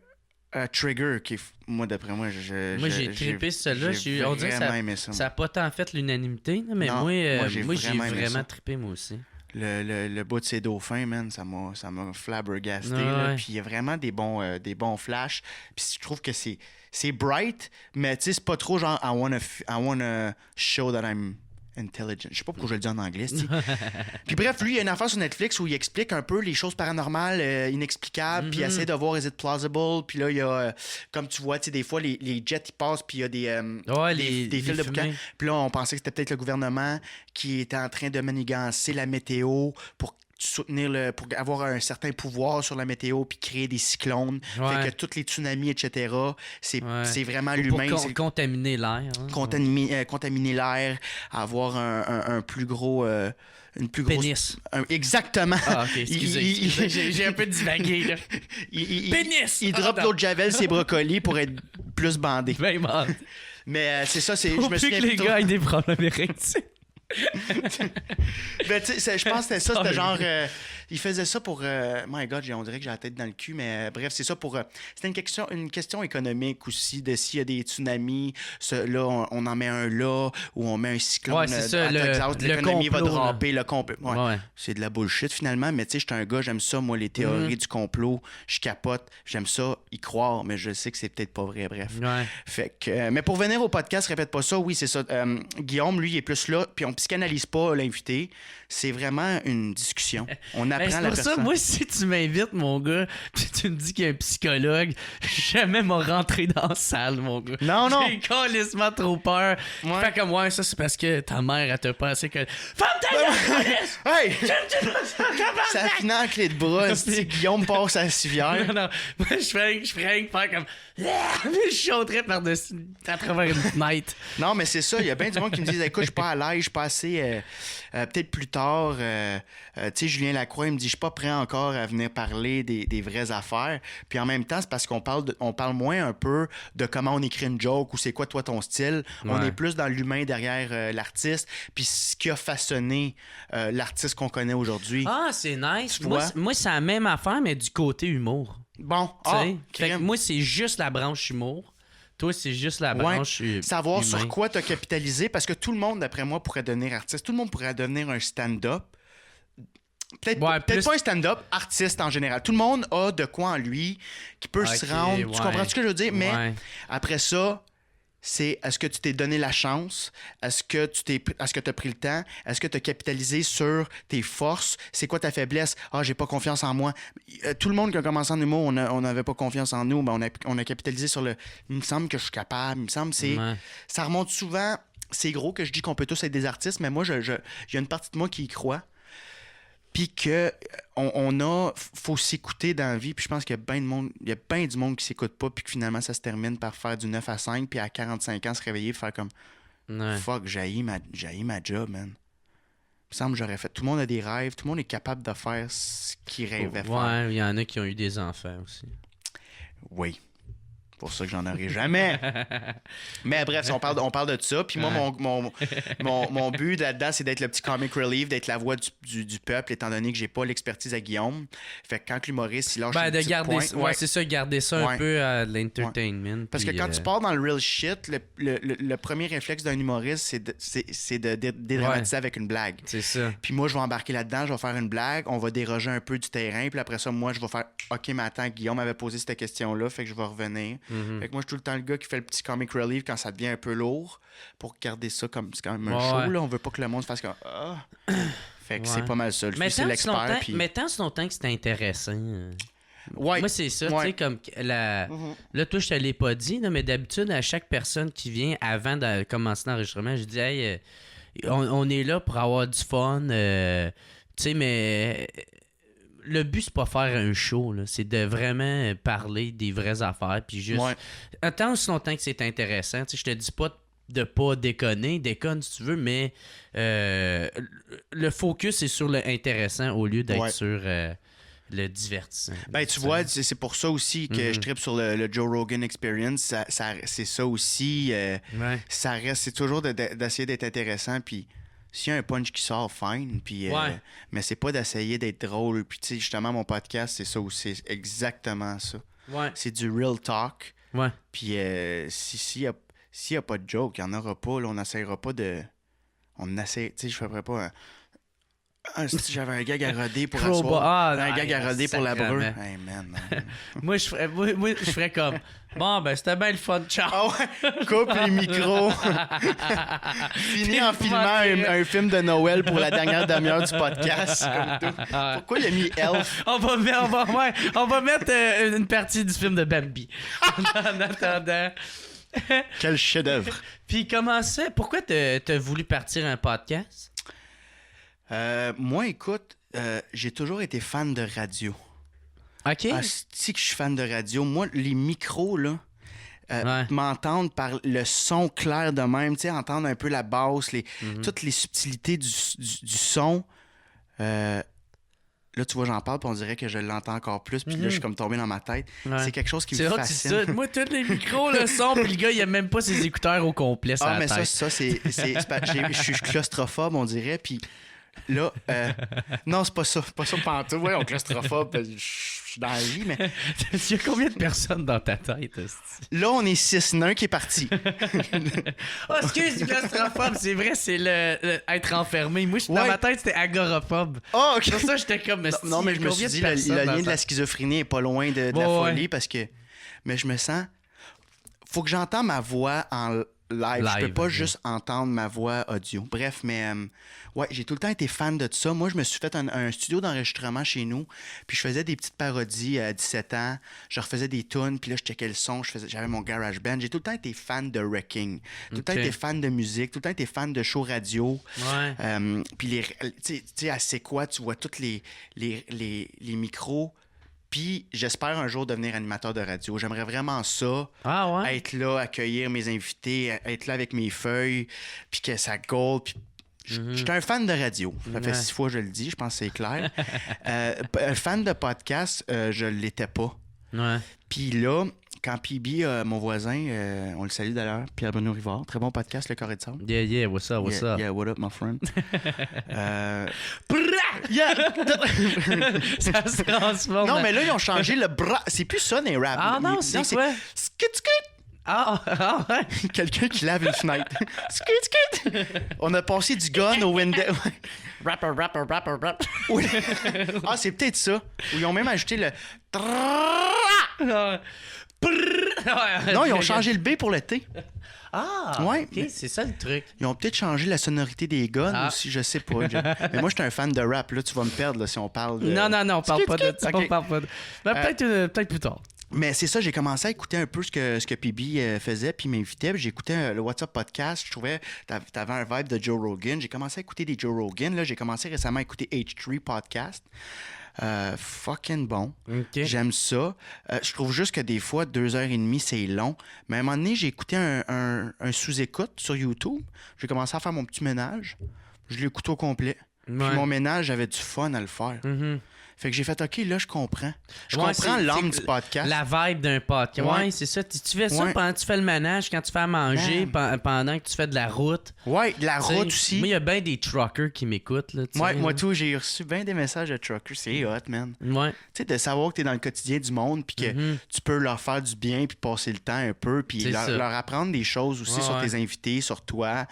Trigger, moi, d'après moi, j'ai trippé celle-là. On dirait que ça n'a pas tant fait l'unanimité, mais non, moi, j'ai vraiment trippé, moi aussi. Le bout de ces dauphins, man, ça m'a flabbergasté. Ouais. Puis il y a vraiment des bons flashs. Puis je trouve que c'est bright, mais tu sais, c'est pas trop genre I wanna show that I'm intelligent. Je sais pas pourquoi je le dis en anglais. Puis bref, lui, il y a une affaire sur Netflix où il explique un peu les choses paranormales, inexplicables, puis il essaie de voir is it plausible. Puis là, il y a, comme tu vois, tu sais, des fois, les jets, ils passent, puis il y a des fils de boucan. Puis là, on pensait que c'était peut-être le gouvernement qui était en train de manigancer la météo pour pour avoir un certain pouvoir sur la météo puis créer des cyclones. Fait que tous les tsunamis, etc., c'est vraiment l'humain. Pour contaminer l'air. Hein? Contaminer l'air, avoir un plus gros... une plus grosse... Pénis. Exactement. Ah, OK, excusez. J'ai un peu divagué, là. Pénis! Il drop l'eau de Javel, ses brocolis pour être plus bandé. Ben, man. Mais c'est ça, je me souviens que les gars aient des problèmes érectiles. Ben, tu sais, je pense que c'était ça, c'était genre il faisait ça pour my god, on dirait que j'ai la tête dans le cul, mais bref, c'est ça pour c'était une question économique aussi, de s'il y a des tsunamis, là on en met un là, ou on met un cyclone ça, l'économie va dropper, le complot. C'est de la bullshit finalement, mais tu sais, j'étais un gars, j'aime ça, moi, les théories du complot, je capote, j'aime ça y croire, mais je sais que c'est peut-être pas vrai, bref. Fait que mais pour venir au podcast, répète pas ça, oui, c'est ça. Guillaume, lui, il est plus là, puis on psychanalyse pas l'invité, c'est vraiment une discussion. On apprend la personne. C'est pour ça, moi, si tu m'invites, mon gars, puis tu me dis qu'il y a un psychologue, jamais m'a rentré dans la salle, mon gars. Non. J'ai calissement trop peur. Fait comme, ça, c'est parce que ta mère, elle t'a pas assez que... Femme ta gueule, hey! Ça finit en clé de bras, si Guillaume passe à la civière. Non. Moi, je ferais faire comme... Je sauterais par-dessus à travers une fenêtre. Non, mais c'est ça. Il y a bien du monde qui me dit écoute, je suis pas à l'aise, je suis pas assez. Peut-être plus tard. Tu sais, Julien Lacroix, il me dit je suis pas prêt encore à venir parler des vraies affaires. Puis en même temps, c'est parce qu'on parle moins un peu de comment on écrit une joke ou c'est quoi, toi, ton style. On est plus dans l'humain derrière l'artiste. Puis ce qui a façonné l'artiste qu'on connaît aujourd'hui. Ah, c'est nice. Moi, c'est la même affaire, mais du côté humour. Bon, fait que moi, c'est juste la branche humour. Toi, c'est juste la branche savoir humain. sur quoi t'as capitalisé, parce que tout le monde, d'après moi, pourrait devenir artiste. Tout le monde pourrait devenir un stand-up. Peut-être pas un stand-up, artiste en général. Tout le monde a de quoi en lui qui peut se rendre. Tu comprends ce que je veux dire? Mais après ça... c'est est-ce que tu t'es donné la chance? Est-ce que tu as pris le temps? Est-ce que tu as capitalisé sur tes forces? C'est quoi ta faiblesse? Ah, j'ai pas confiance en moi. Tout le monde qui a commencé en humour, on n'avait pas confiance en nous. Ben, on a capitalisé sur le « il me semble que je suis capable ». Il me semble ça remonte souvent... C'est gros que je dis qu'on peut tous être des artistes, mais moi, il y a une partie de moi qui y croit. Puis que faut s'écouter dans la vie. Puis je pense qu'il y a bien du monde qui s'écoute pas, puis que finalement ça se termine par faire du 9 à 5, puis à 45 ans se réveiller et faire comme fuck, j'haïs ma job, man. Il me semble que j'aurais fait. Tout le monde a des rêves, tout le monde est capable de faire ce qu'il rêvait faire. Ouais, il y en a qui ont eu des enfants aussi. Oui. Pour ça que j'en aurai jamais. Mais bref, on parle de ça. Puis moi, mon but là-dedans, c'est d'être le petit comic relief, d'être la voix du peuple, étant donné que j'ai pas l'expertise à Guillaume. Fait que quand l'humoriste, il lâche une petite pointe... c'est ça, garder ça un peu à l'entertainment. Parce que quand tu pars dans le real shit, le premier réflexe d'un humoriste, c'est de dédramatiser avec une blague. C'est ça. Puis moi, je vais embarquer là-dedans, je vais faire une blague, on va déroger un peu du terrain, puis après ça, moi, je vais faire « OK, mais attends, Guillaume m'avait posé cette question-là, fait que je vais revenir. » Fait que moi, je suis tout le temps le gars qui fait le petit comic relief quand ça devient un peu lourd pour garder ça comme c'est quand même un show. Là. On veut pas que le monde fasse comme Fait que c'est pas mal ça. C'est l'expert. Mais tant si longtemps que c'est intéressant. Moi, c'est ça. Tu sais, comme là, toi, je te l'ai pas dit, là, mais d'habitude, à chaque personne qui vient avant de commencer l'enregistrement, je dis hey, on est là pour avoir du fun. Tu sais, mais. Le but, c'est pas faire un show, là. C'est de vraiment parler des vraies affaires. Puis juste. Tant aussi longtemps que c'est intéressant. Je te dis pas de pas déconner. Déconne si tu veux, mais le focus est sur le intéressant au lieu d'être sur le divertissant. Ben, tu vois, c'est pour ça aussi que je trippe sur le Joe Rogan Experience. C'est ça aussi. Ça reste. C'est toujours d'essayer d'être intéressant. Puis. S'il y a un punch qui sort, fine. Puis, mais c'est pas d'essayer d'être drôle. Puis, tu sais, justement, mon podcast, c'est ça aussi. C'est exactement ça. Ouais. C'est du real talk. Ouais. Puis s'il y a pas de joke, il n'y en aura pas. Là, on n'essayera pas de... On essaie... Tu sais, je ferais pas si j'avais un gag à roder pour un gag à roder pour la breu. Hey, man. moi, je ferais comme... Bon, ben, c'était bien le fun. Ciao. Ah ouais, coupe les micros. Fini en filmant un film de Noël pour la dernière demi-heure du podcast. Comme tout. Pourquoi il a mis Elf? On va mettre une partie du film de Bambi. En attendant... Quel chef-d'œuvre. Puis comment ça? Pourquoi t'as voulu partir un podcast? Moi, écoute, j'ai toujours été fan de radio. OK. Si que je suis fan de radio. Moi, les micros, là, m'entendre par le son clair de même, tu sais, entendre un peu la basse, toutes les subtilités du son. Là, tu vois, j'en parle, puis on dirait que je l'entends encore plus, puis là, je suis comme tombé dans ma tête. Ouais. C'est quelque chose qui me fascine. C'est moi, tous les micros, le son, puis le gars, il a même pas ses écouteurs au complet, ça. Ah, mais tête. ça, je suis claustrophobe, on dirait, puis là, non, c'est pas ça pantoute. Ouais, on claustrophobe, je suis dans la vie, mais... Il y a combien de personnes dans ta tête? Là, on est 6, un qui est parti. Oh, excuse, claustrophobe, c'est vrai, c'est le être enfermé. Moi, dans ma tête, c'était agoraphobe. Oh, OK. Pour ça, j'étais comme... Non, mais je me suis dit, le lien de la schizophrénie est pas loin de la folie, parce que... Mais je me sens... Faut que j'entende ma voix en... Live. Je peux pas juste entendre ma voix audio. Bref, mais j'ai tout le temps été fan de ça. Moi, je me suis fait un studio d'enregistrement chez nous, puis je faisais des petites parodies à 17 ans. Je refaisais des tunes, puis là, je checkais le son. J'avais mon garage band. J'ai tout le temps été fan de wrecking. Tout le temps été fan de musique. Tout le temps été fan de show radio. Ouais. Puis, tu sais, à C'est quoi, tu vois tous les micros. Puis, j'espère un jour devenir animateur de radio. J'aimerais vraiment ça. Ah ouais? Être là, accueillir mes invités, être là avec mes feuilles, puis que ça gold. Puis j'étais un fan de radio. Ça fait 6 fois que je le dis, je pense que c'est clair. Un fan de podcast, je l'étais pas. Ouais. Puis là, quand PB, mon voisin, on le salue d'ailleurs, Pierre-Benoît Rivard, très bon podcast, Le Carré de Sable. Yeah, what's up? Yeah, what up, my friend? Ça se transforme. Non, mais là, ils ont changé le bras. C'est plus ça, les rap. Ah non, c'est quoi? Ah ouais. Quelqu'un qui lave une fenêtre. On a passé du gun au window. Rapper. Oui. Ah, c'est peut-être ça. Ils ont même ajouté le... Non, ils ont changé le B pour le T. Ah, ouais, OK, c'est ça le truc. Ils ont peut-être changé la sonorité des guns aussi, je sais pas. Mais moi, je suis un fan de rap. Là, tu vas me perdre là, si on parle de... Non, on parle pas de ça. Okay. On parle pas de... Ben, peut-être plus tard. Mais c'est ça, j'ai commencé à écouter un peu ce que PB faisait, puis il m'invitait. Puis j'écoutais le WhatsApp podcast. Je trouvais que t'avais un vibe de Joe Rogan. J'ai commencé à écouter des Joe Rogan. Là, j'ai commencé récemment à écouter H3 Podcast. Fucking bon. Okay. J'aime ça. Je trouve juste que des fois, 2h30, c'est long. Mais à un moment donné, j'ai écouté un sous-écoute sur YouTube. J'ai commencé à faire mon petit ménage. Je l'ai écouté au complet. Puis mon ménage, j'avais du fun à le faire. Mm-hmm. Fait que j'ai fait, OK, là, je comprends. Je comprends l'âme du podcast. La vibe d'un podcast. Ouais, c'est ça. Tu fais ça pendant que tu fais le ménage, quand tu fais à manger, pendant que tu fais de la route. Ouais, de la route aussi. Moi, il y a bien des truckers qui m'écoutent. Là, moi, tout, j'ai reçu bien des messages de truckers. C'est hot, man. Ouais. Tu sais, de savoir que t'es dans le quotidien du monde, puis que tu peux leur faire du bien, puis passer le temps un peu, puis leur apprendre des choses aussi sur tes invités, sur toi,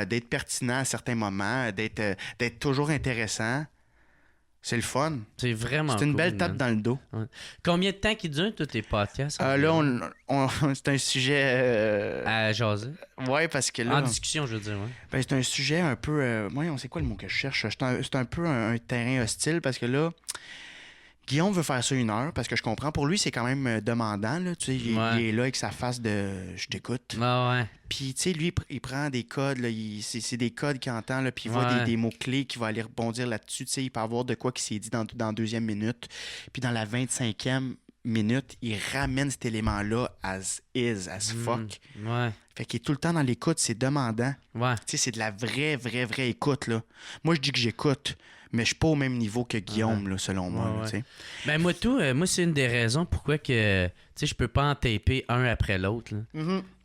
d'être pertinent à certains moments, d'être toujours intéressant. C'est le fun. C'est vraiment C'est une belle tape dans le dos. Ouais. Combien de temps qu'ils durent, tous tes podcasts? Là, c'est un sujet... À jaser? Oui, parce que là... En discussion, je veux dire, ouais. Ben, c'est un sujet un peu... on sait quoi le mot que je cherche? C'est un peu un terrain hostile, parce que là... Guillaume veut faire ça 1 heure, parce que je comprends. Pour lui, c'est quand même demandant. Là. Tu sais, il est là avec sa face de « je t'écoute ». Ouais. Puis, tu sais, lui, il prend des codes. Là, c'est des codes qu'il entend, là, puis il voit des mots-clés qu'il va aller rebondir là-dessus. Tu sais, il peut avoir de quoi qui s'est dit dans la 2e minute. Puis dans la 25e minute, il ramène cet élément-là as is, as fuck. Ouais. Fait qu'il est tout le temps dans l'écoute. C'est demandant. Ouais. Tu sais, c'est de la vraie écoute, là. Moi, je dis que j'écoute. Mais je suis pas au même niveau que Guillaume, là, selon moi. Là, ben, moi, c'est une des raisons pourquoi que je peux pas en taper un après l'autre.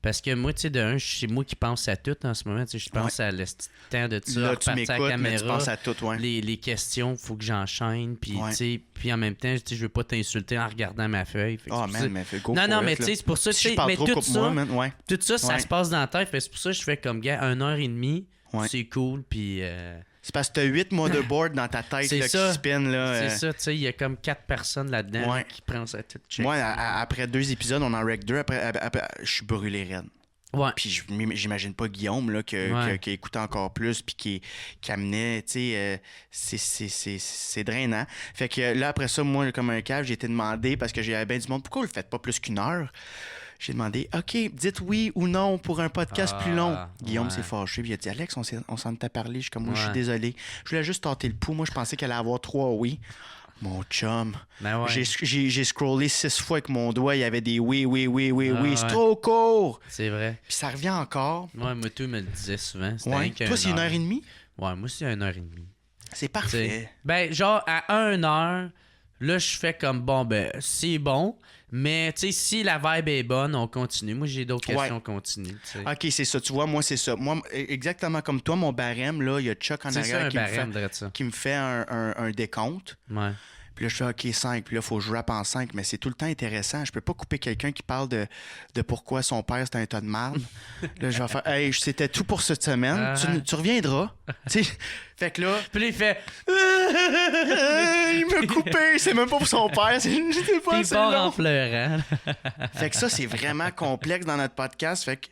Parce que moi, tu sais, c'est moi qui pense à tout en ce moment. Je pense à le temps de ça, là, tu m'écoutes, la caméra, mais tu penses à tout, les questions, il faut que j'enchaîne. Puis en même temps, je veux pas t'insulter en regardant ma feuille. Mais fais go. Non, mais tu sais, c'est pour ça. Si je parle trop, coupe-moi, tout ça, ça se passe dans la tête. C'est pour ça que je fais comme gars, 1h30, c'est cool. Puis. C'est parce que t'as 8 motherboards dans ta tête là, qui spinent. C'est ça, tu sais, il y a comme 4 personnes là-dedans qui prennent ça tout check. Moi, après 2 épisodes, on en rec 2, après je suis brûlé raide. Ouais. Puis j'imagine pas Guillaume là, qui écoutait encore plus puis qui amenait, tu sais, c'est drainant. Fait que là, après ça, moi, comme un cave, j'ai été demandé, parce que j'avais bien du monde, pourquoi vous le faites pas plus qu'une heure? J'ai demandé, OK, dites oui ou non pour un podcast plus long. Guillaume s'est fâché, puis il a dit, Alex, on s'en t'a parlé. Je suis comme, moi, je suis désolé. Je voulais juste tenter le pouls. Moi, je pensais qu'elle allait avoir 3 oui. Mon chum. Ben ouais. J'ai scrollé 6 fois avec mon doigt. Il y avait des oui. C'est trop court. C'est vrai. Puis ça revient encore. Ouais, moi, tout me le disait souvent. Toi, c'est 1h30? Ouais, moi, c'est 1h30. C'est parfait. Ben, genre, à 1h, là, je fais comme, bon, ben, c'est bon. Mais, tu sais, si la vibe est bonne, on continue. Moi, j'ai d'autres questions, on continue. T'sais. OK, c'est ça. Tu vois, moi, c'est ça. Moi, exactement comme toi, mon barème, là, il y a Chuck en arrière qui me fait un décompte. Ouais. Puis là, je fais OK, 5. Puis là, il faut que je rappe en 5. Mais c'est tout le temps intéressant. Je peux pas couper quelqu'un qui parle de pourquoi son père, c'est un tas de marde. Là, je vais faire hey, c'était tout pour cette semaine. Tu reviendras. Tu sais, fait que là. Puis là, il fait. Il m'a coupé. C'est même pas pour son père. J'étais pas assez long. En pleurant. Fait que ça, c'est vraiment complexe dans notre podcast. Fait que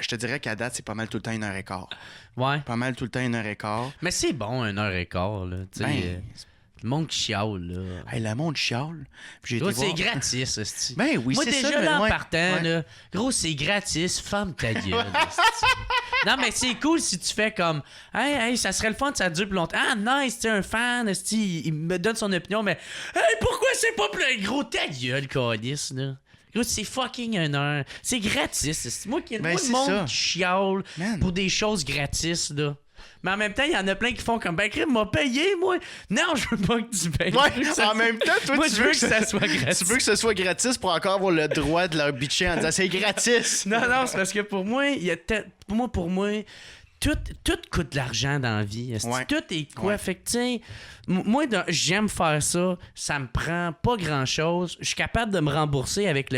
je te dirais qu'à date, c'est pas mal tout le temps 1h15. Ouais. Pas mal tout le temps 1h15. Mais c'est bon, 1h15, là. Tu sais. Le monde qui chiale, là. Hey, le monde chiale. C'est gratis, c'est Ben oui, moi, c'est ça. Moi, déjà, là, en partant, là, gros, c'est gratis. Ferme ta gueule. Non, mais c'est cool si tu fais comme hey, ça serait le fun, ça dure plus longtemps. Ah, nice, tu es un fan, il me donne son opinion, mais hey, pourquoi c'est pas plus gros? Ta gueule, câlisse, là. Gros, c'est fucking 1 heure. C'est gratis. C'est moi qui le monde qui chiale pour des choses gratis, là. Mais en même temps, il y en a plein qui font comme, ben, crime m'a payé, moi. Non, je veux pas que tu payes. Ouais, en même temps, toi, moi, tu veux que ça soit gratis. Tu veux que ce soit gratis pour encore avoir le droit de leur bitcher en disant, c'est gratis. Non, c'est parce que pour moi, pour moi, tout coûte de l'argent dans la vie. Tout est quoi? Fait que, tu sais, moi, j'aime faire ça. Ça me prend pas grand-chose. Je suis capable de me rembourser avec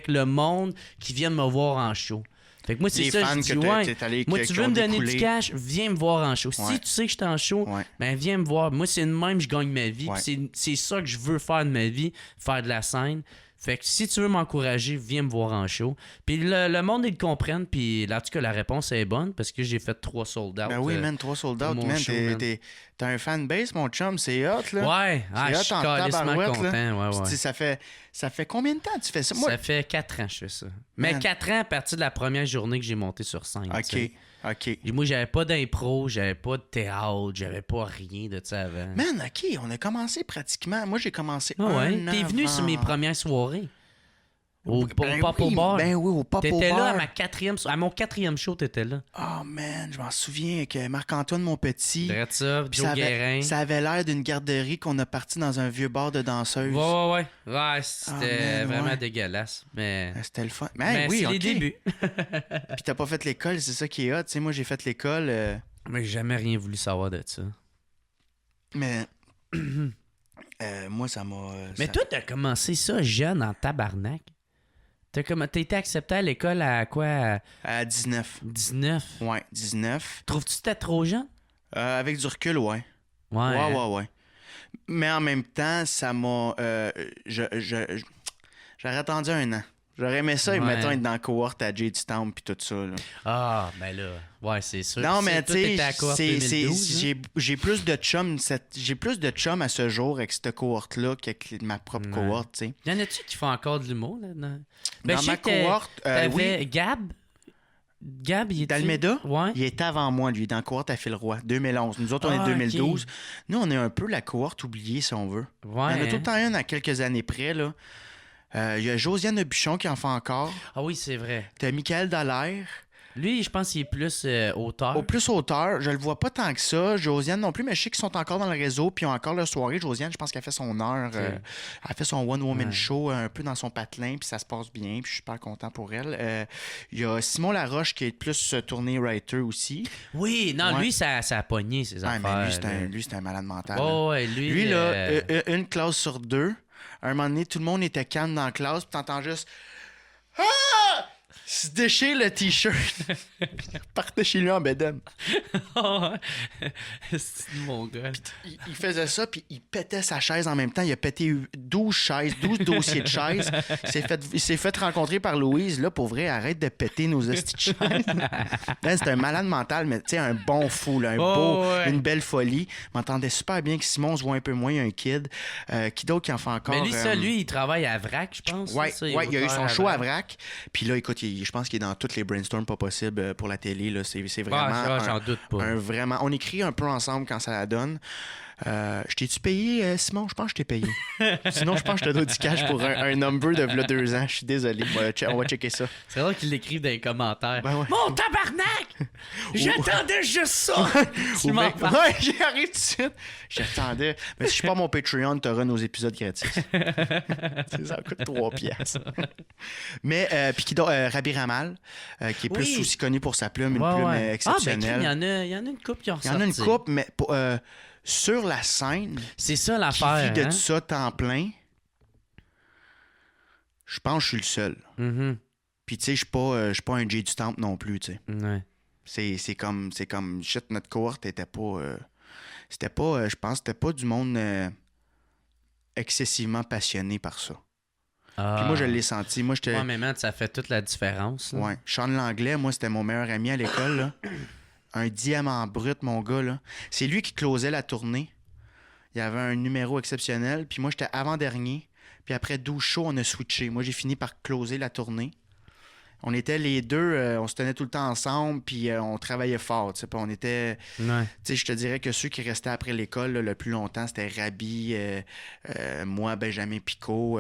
le monde qui vient me voir en show. Fait que moi, c'est ça, je dis, moi, tu veux me donner du cash, viens me voir en show. Si tu sais que je suis en show, ben viens me voir. Moi, c'est de même, je gagne ma vie. C'est ça que je veux faire de ma vie, faire de la scène. Fait que si tu veux m'encourager, viens me voir en show. Puis le monde, ils le comprennent. Puis là, en tout cas, la réponse est bonne parce que j'ai fait 3 sold out. Ben oui, man, 3 sold out, man. T'as un fanbase, mon chum, c'est hot, là. Ouais, je suis carrément content. Ouais. Ça fait combien de temps que tu fais ça? Moi... Ça fait 4 ans que je fais ça. Mais 4 ans à partir de la première journée que j'ai monté sur scène. OK. Et moi, j'avais pas d'impro, j'avais pas de théâtre, j'avais pas rien de ça avant. Man, OK, on a commencé pratiquement. Moi, j'ai commencé T'es venu sur mes premières soirées. Au Pop au Bar. Ben oui, au Pop au Bar. T'étais là à mon 4e show, t'étais là. Oh man, je m'en souviens que Marc-Antoine Monpetit. Drette ça, Joe Guérin. Ça avait l'air d'une garderie qu'on a parti dans un vieux bar de danseuses. Ouais, c'était vraiment dégueulasse. Mais c'était le fun. Mais oui, c'est les débuts. Puis t'as pas fait l'école, c'est ça qui est hot. Tu sais, moi, j'ai fait l'école. Mais j'ai jamais rien voulu savoir de ça. Mais moi, ça m'a... Mais toi, t'as commencé ça jeune en tabarnak. T'as été accepté à l'école à quoi? À 19. 19? Ouais, 19. Trouves-tu que t'étais trop jeune? Avec du recul, ouais. Ouais. Mais en même temps, ça m'a... j'aurais attendu 1 an. J'aurais aimé ça, mettons, être dans la cohorte à J.D. Town puis tout ça. Là. Ah, ben là, ouais, c'est sûr. Non, mais tu sais, j'ai plus de chums à ce jour avec cette cohorte-là qu'avec ma propre cohorte, tu sais. Y en a-tu qui font encore de l'humour là-dedans? Dans ma cohorte, oui. Gab, il était... D'Almeida? Ouais. Il était avant moi, lui, dans la cohorte à Phil-Roy, 2011. Nous autres, on est 2012. Okay. Nous, on est un peu la cohorte oubliée, si on veut. Ouais. Il y en a tout le temps une à quelques années près, là. Il y a Josiane Buchon qui en fait encore. Ah oui, c'est vrai. T'as Michael Dallaire. Lui, je pense qu'il est plus auteur. Au plus auteur, je le vois pas tant que ça. Josiane non plus, mais je sais qu'ils sont encore dans le réseau, puis ils ont encore leur soirée. Josiane, je pense qu'elle fait son heure. Elle fait son one-woman show un peu dans son patelin, puis ça se passe bien, puis je suis super content pour elle. Il y a Simon Laroche qui est plus tourné writer aussi. Oui, non, lui, ça a pogné ses affaires. Mais lui, c'est un malade mental. Oh, ouais, lui là, une classe sur deux, à un moment donné, tout le monde était calme dans la classe, puis t'entends juste... Ah! Il se déchire le t-shirt. Il repartait chez lui en bedaine. C'est mon gars. Il faisait ça, puis il pétait sa chaise en même temps. Il a pété 12 chaises, 12 dossiers de chaises. Il s'est fait rencontrer par Louise. Là, pour vrai, arrête de péter nos hosties de chaises. C'est un malade mental, mais tu sais, un bon fou, là, une belle folie. Il m'entendait super bien que Simon se voit un peu moins, un kid. Qui d'autre qui en fait encore? Mais lui, il travaille à Vrac, je pense. Oui, il a eu son show à Vrac. Puis là, écoute, je pense qu'il est dans toutes les brainstorms pas possibles pour la télé. Là. C'est vraiment... j'en doute pas. Vraiment... On écrit un peu ensemble quand ça la donne. Je t'ai-tu payé, Simon? Je pense que je t'ai payé. Sinon, je pense que je te dois du cash pour un number de v'là 2 ans. Je suis désolé. On va checker ça. C'est vrai qu'il l'écrive dans les commentaires. Ben ouais. Mon tabarnak! J'attendais juste ça! Ouais, j'y arrive tout de suite. J'attendais. Mais si je suis pas mon Patreon, t'auras nos épisodes gratis. Ça coûte 3 piastres. Mais, puis Rabi Ramal, qui est plus aussi connu pour sa plume, une plume exceptionnelle. Il y en a une couple qui ont ressorti. Il y en a une couple, mais sur la scène, c'est ça l'affaire. Qui vit de ça temps plein, je pense que je suis le seul. Mm-hmm. Puis tu sais, je suis pas un Jay du Temple non plus, tu sais. Ouais. C'est comme shit, notre cohorte était pas... c'était pas... je pense que c'était pas du monde excessivement passionné par ça. Puis moi, je l'ai senti. Moi, j'étais... Ouais, mais man, ça fait toute la différence. Là. Ouais. Sean Langlais, moi, c'était mon meilleur ami à l'école, là. Un diamant brut, mon gars, là. C'est lui qui closait la tournée. Il y avait un numéro exceptionnel. Puis moi, j'étais avant-dernier. Puis après 12 shows, on a switché. Moi, j'ai fini par closer la tournée. On était les deux, on se tenait tout le temps ensemble, puis on travaillait fort. Puis on était... Je te dirais que ceux qui restaient après l'école là, le plus longtemps, c'était Rabi, moi, Benjamin Picot,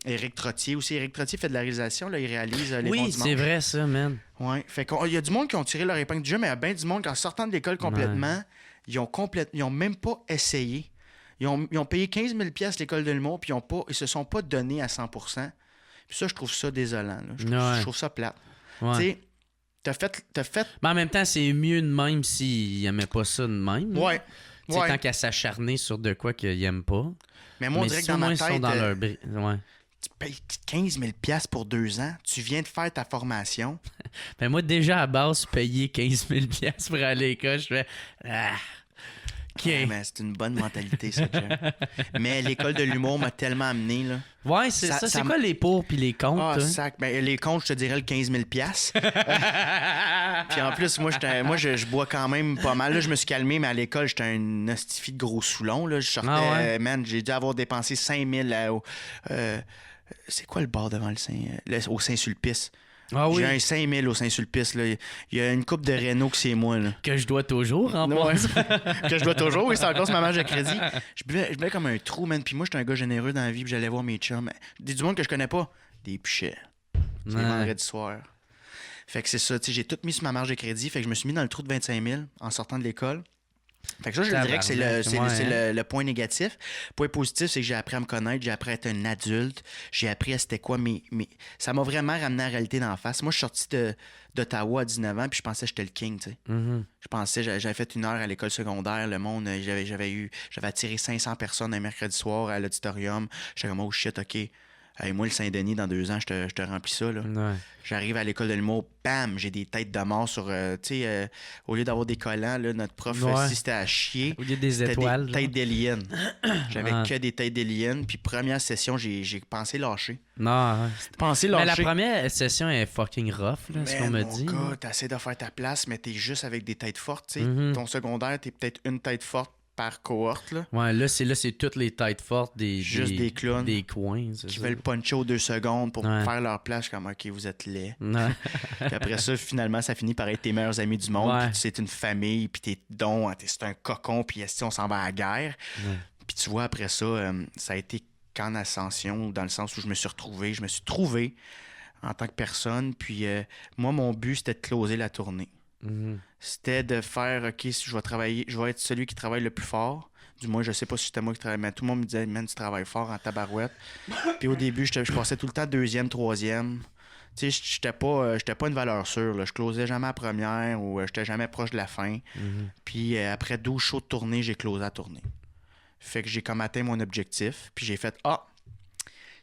Éric Trottier aussi. Éric Trottier fait de la réalisation, là, il réalise les bons dimanches. Oui, c'est vrai ça, man. Ouais. Fait qu'il y a du monde qui ont tiré leur épingle du jeu, mais il y a bien du monde qu'en sortant de l'école complètement, ils ont même pas essayé. Ils ont payé 15 000 $ l'école de l'humour, puis ils se sont pas donnés à 100%. Puis ça, je trouve ça désolant. Là. Je trouve ça plate. Ouais. Tu sais, t'as fait... Mais en même temps, c'est mieux de même s'ils n'aimaient pas ça de même. Ouais. Tu sais, tant qu'à s'acharner sur de quoi qu'ils n'aiment pas. Mais moi, on dirait que dans ma tête... Sont dans leur... Tu payes 15 000 $ pour 2 ans. Tu viens de faire ta formation. Ben moi, déjà, à base, payer 15 000 $ pour aller à l'école, je fais... Ouais, mais c'est une bonne mentalité, ça, Jeff. Mais l'école de l'humour m'a tellement amené, là. Ouais, c'est ça. C'est quoi les pour puis les contre? Ah, sac. Ben, les contre, je te dirais le 15 000 $. Puis en plus, moi, je bois quand même pas mal. Là, je me suis calmé, mais à l'école, j'étais un hostifie de gros saoulon. Là. Je sortais, man, j'ai dû avoir dépensé 5 000 c'est quoi le bar devant au Saint-Sulpice? Ah oui. J'ai un 5 000 au Saint-Sulpice. Là. Il y a une coupe de Renault que c'est moi. Là. Que je dois toujours, en plus. Que je dois toujours, oui, c'est encore sur ma marge de crédit. Je buvais comme un trou, man. Puis moi, j'étais un gars généreux dans la vie, puis j'allais voir mes chums. Du monde que je connais pas. Des pichets. C'est les vendredis soirs. Fait que c'est ça, tu sais, j'ai tout mis sur ma marge de crédit. Fait que je me suis mis dans le trou de 25 000 en sortant de l'école. Fait que ça, je dirais que c'est le point négatif. Point positif, c'est que j'ai appris à me connaître, j'ai appris à être un adulte, j'ai appris à c'était quoi ça m'a vraiment ramené à la réalité d'en face. Moi, je suis sorti d'Ottawa à 19 ans, puis je pensais que j'étais le king, tu sais. Mm-hmm. Je pensais, j'avais fait 1 heure à l'école secondaire, le monde, j'avais attiré 500 personnes un mercredi soir à l'auditorium. J'étais comme, oh shit, OK. Hey, moi, le Saint-Denis, dans 2 ans, je te remplis ça. Là. Ouais. J'arrive à l'école de l'humour, bam, j'ai des têtes de mort sur... au lieu d'avoir des collants, là, notre prof, si c'était à chier, au lieu des étoiles, des têtes d'aliens. J'avais que des têtes d'aliens. Puis première session, j'ai pensé lâcher. Non, pensé lâcher. Mais la première session est fucking rough, là, ce qu'on me dit. Mon gars, t'essaies de faire ta place, mais t'es juste avec des têtes fortes. Tu sais. Ton secondaire, t'es peut-être une tête forte par cohorte. Là. Ouais, là, c'est toutes les têtes fortes des clowns des coins. Qui veulent puncher aux 2 secondes pour faire leur place. Comme, OK, vous êtes laids. Puis après ça, finalement, ça finit par être tes meilleurs amis du monde. Puis c'est une famille, puis c'est un cocon, puis on s'en va à la guerre. Puis tu vois, après ça, ça a été qu'en ascension, dans le sens où je me suis trouvé en tant que personne. Puis moi, mon but, c'était de closer la tournée. C'était de faire, OK, si je vais travailler, je vais être celui qui travaille le plus fort. Du moins, je sais pas si c'était moi qui travaillais, mais tout le monde me disait, man, tu travailles fort en tabarouette. Puis au début, je passais tout le temps deuxième, troisième. Tu sais, j'étais pas une valeur sûre. Là. Je closais jamais à première ou j'étais jamais proche de la fin. Puis après 12 shows de tournée, j'ai closé la tournée. Fait que j'ai comme atteint mon objectif. Puis j'ai fait,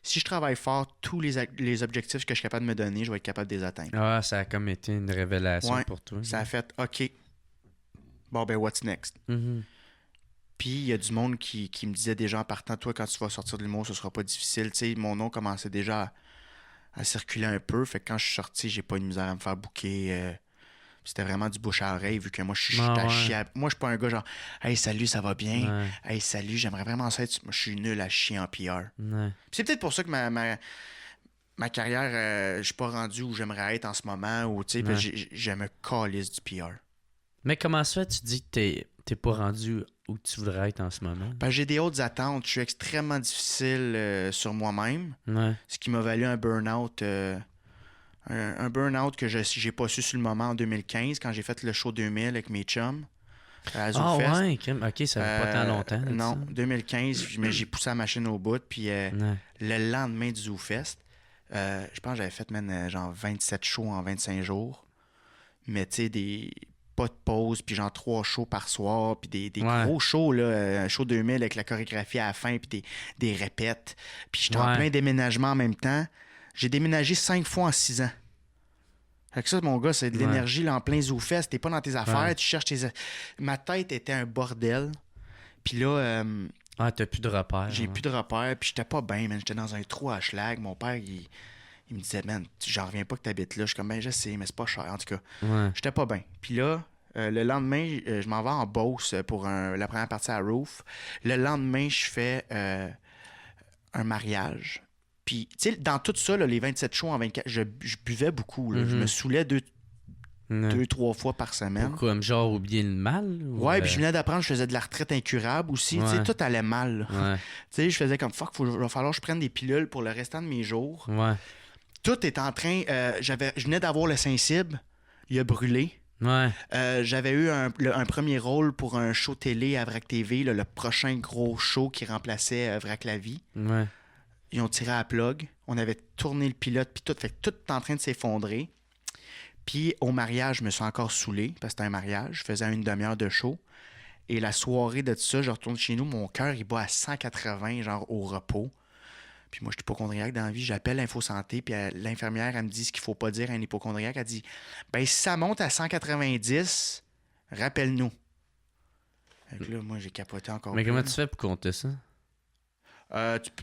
si je travaille fort, tous les objectifs que je suis capable de me donner, je vais être capable de les atteindre. Ah, ça a comme été une révélation pour toi. Ça a fait, OK, bon ben, what's next? Puis il y a du monde qui me disait déjà en partant, toi, quand tu vas sortir de l'humour, ce sera pas difficile. Tu sais, mon nom commençait déjà à circuler un peu. Fait que quand je suis sorti, j'ai pas eu de misère à me faire booker. C'était vraiment du bouche à oreille, vu que moi, je suis à chier. Moi, je suis pas un gars genre, hey, salut, ça va bien. Hey, salut, j'aimerais vraiment ça être. Moi, je suis nul à chier en PR. C'est peut-être pour ça que ma carrière, je suis pas rendu où j'aimerais être en ce moment, ou tu sais, je me calisse du PR. Mais comment ça, tu dis que t'es pas rendu où tu voudrais être en ce moment? Ben, j'ai des hautes attentes. Je suis extrêmement difficile sur moi-même. Ce qui m'a valu un burn-out. Un burn-out que j'ai pas su sur le moment en 2015, quand j'ai fait le show 2000 avec mes chums. À ZooFest. OK, ça fait pas tant longtemps. Non, 2015, mais j'ai poussé la machine au bout. Puis le lendemain du ZooFest, je pense que j'avais fait genre 27 shows en 25 jours. Mais tu sais, pas de pause, puis genre 3 shows par soir, puis des gros shows, là, un show 2000 avec la chorégraphie à la fin, puis des répètes. Puis j'étais en plein déménagement en même temps. J'ai déménagé 5 fois en 6 ans. Fait que ça, mon gars, c'est de l'énergie là, en plein ZooFest. T'es pas dans tes affaires, tu cherches tes... Ma tête était un bordel. Puis là... t'as plus de repères. J'ai plus de repères, puis j'étais pas bien, man. J'étais dans un trou à schlag. Mon père, il me disait, man, j'en reviens pas que t'habites là. Je suis comme, ben, je sais, mais c'est pas cher. En tout cas, j'étais pas bien. Puis là, le lendemain, je m'en vais en Beauce pour la première partie à Roof. Le lendemain, je fais un mariage. Puis, tu sais, dans tout ça, là, les 27 shows en 24, je buvais beaucoup. Là. Je me saoulais 2-3 fois par semaine. Pourquoi? Genre oublier le mal? Ouais, puis je venais d'apprendre, je faisais de la retraite incurable aussi. Tu sais, tout allait mal. Tu sais, je faisais comme, fuck, il va falloir que je prenne des pilules pour le restant de mes jours. Tout est en train... je venais d'avoir le Saint-Cybe. Il a brûlé. J'avais eu un premier rôle pour un show télé à Vrac TV, là, le prochain gros show qui remplaçait Vrac la vie. Ils ont tiré à la plug. On avait tourné le pilote, puis tout. Fait que tout est en train de s'effondrer. Puis au mariage, je me suis encore saoulé, parce que c'était un mariage. Je faisais une demi-heure de show. Et la soirée de tout ça, je retourne chez nous. Mon cœur, il bat à 180, genre au repos. Puis moi, je suis hypochondriaque dans la vie. J'appelle l'Info Santé, puis l'infirmière, elle me dit ce qu'il faut pas dire à un hypochondriaque. Elle dit, ben si ça monte à 190, rappelle-nous. Fait que là, moi, j'ai capoté encore. Mais comment tu fais pour compter ça?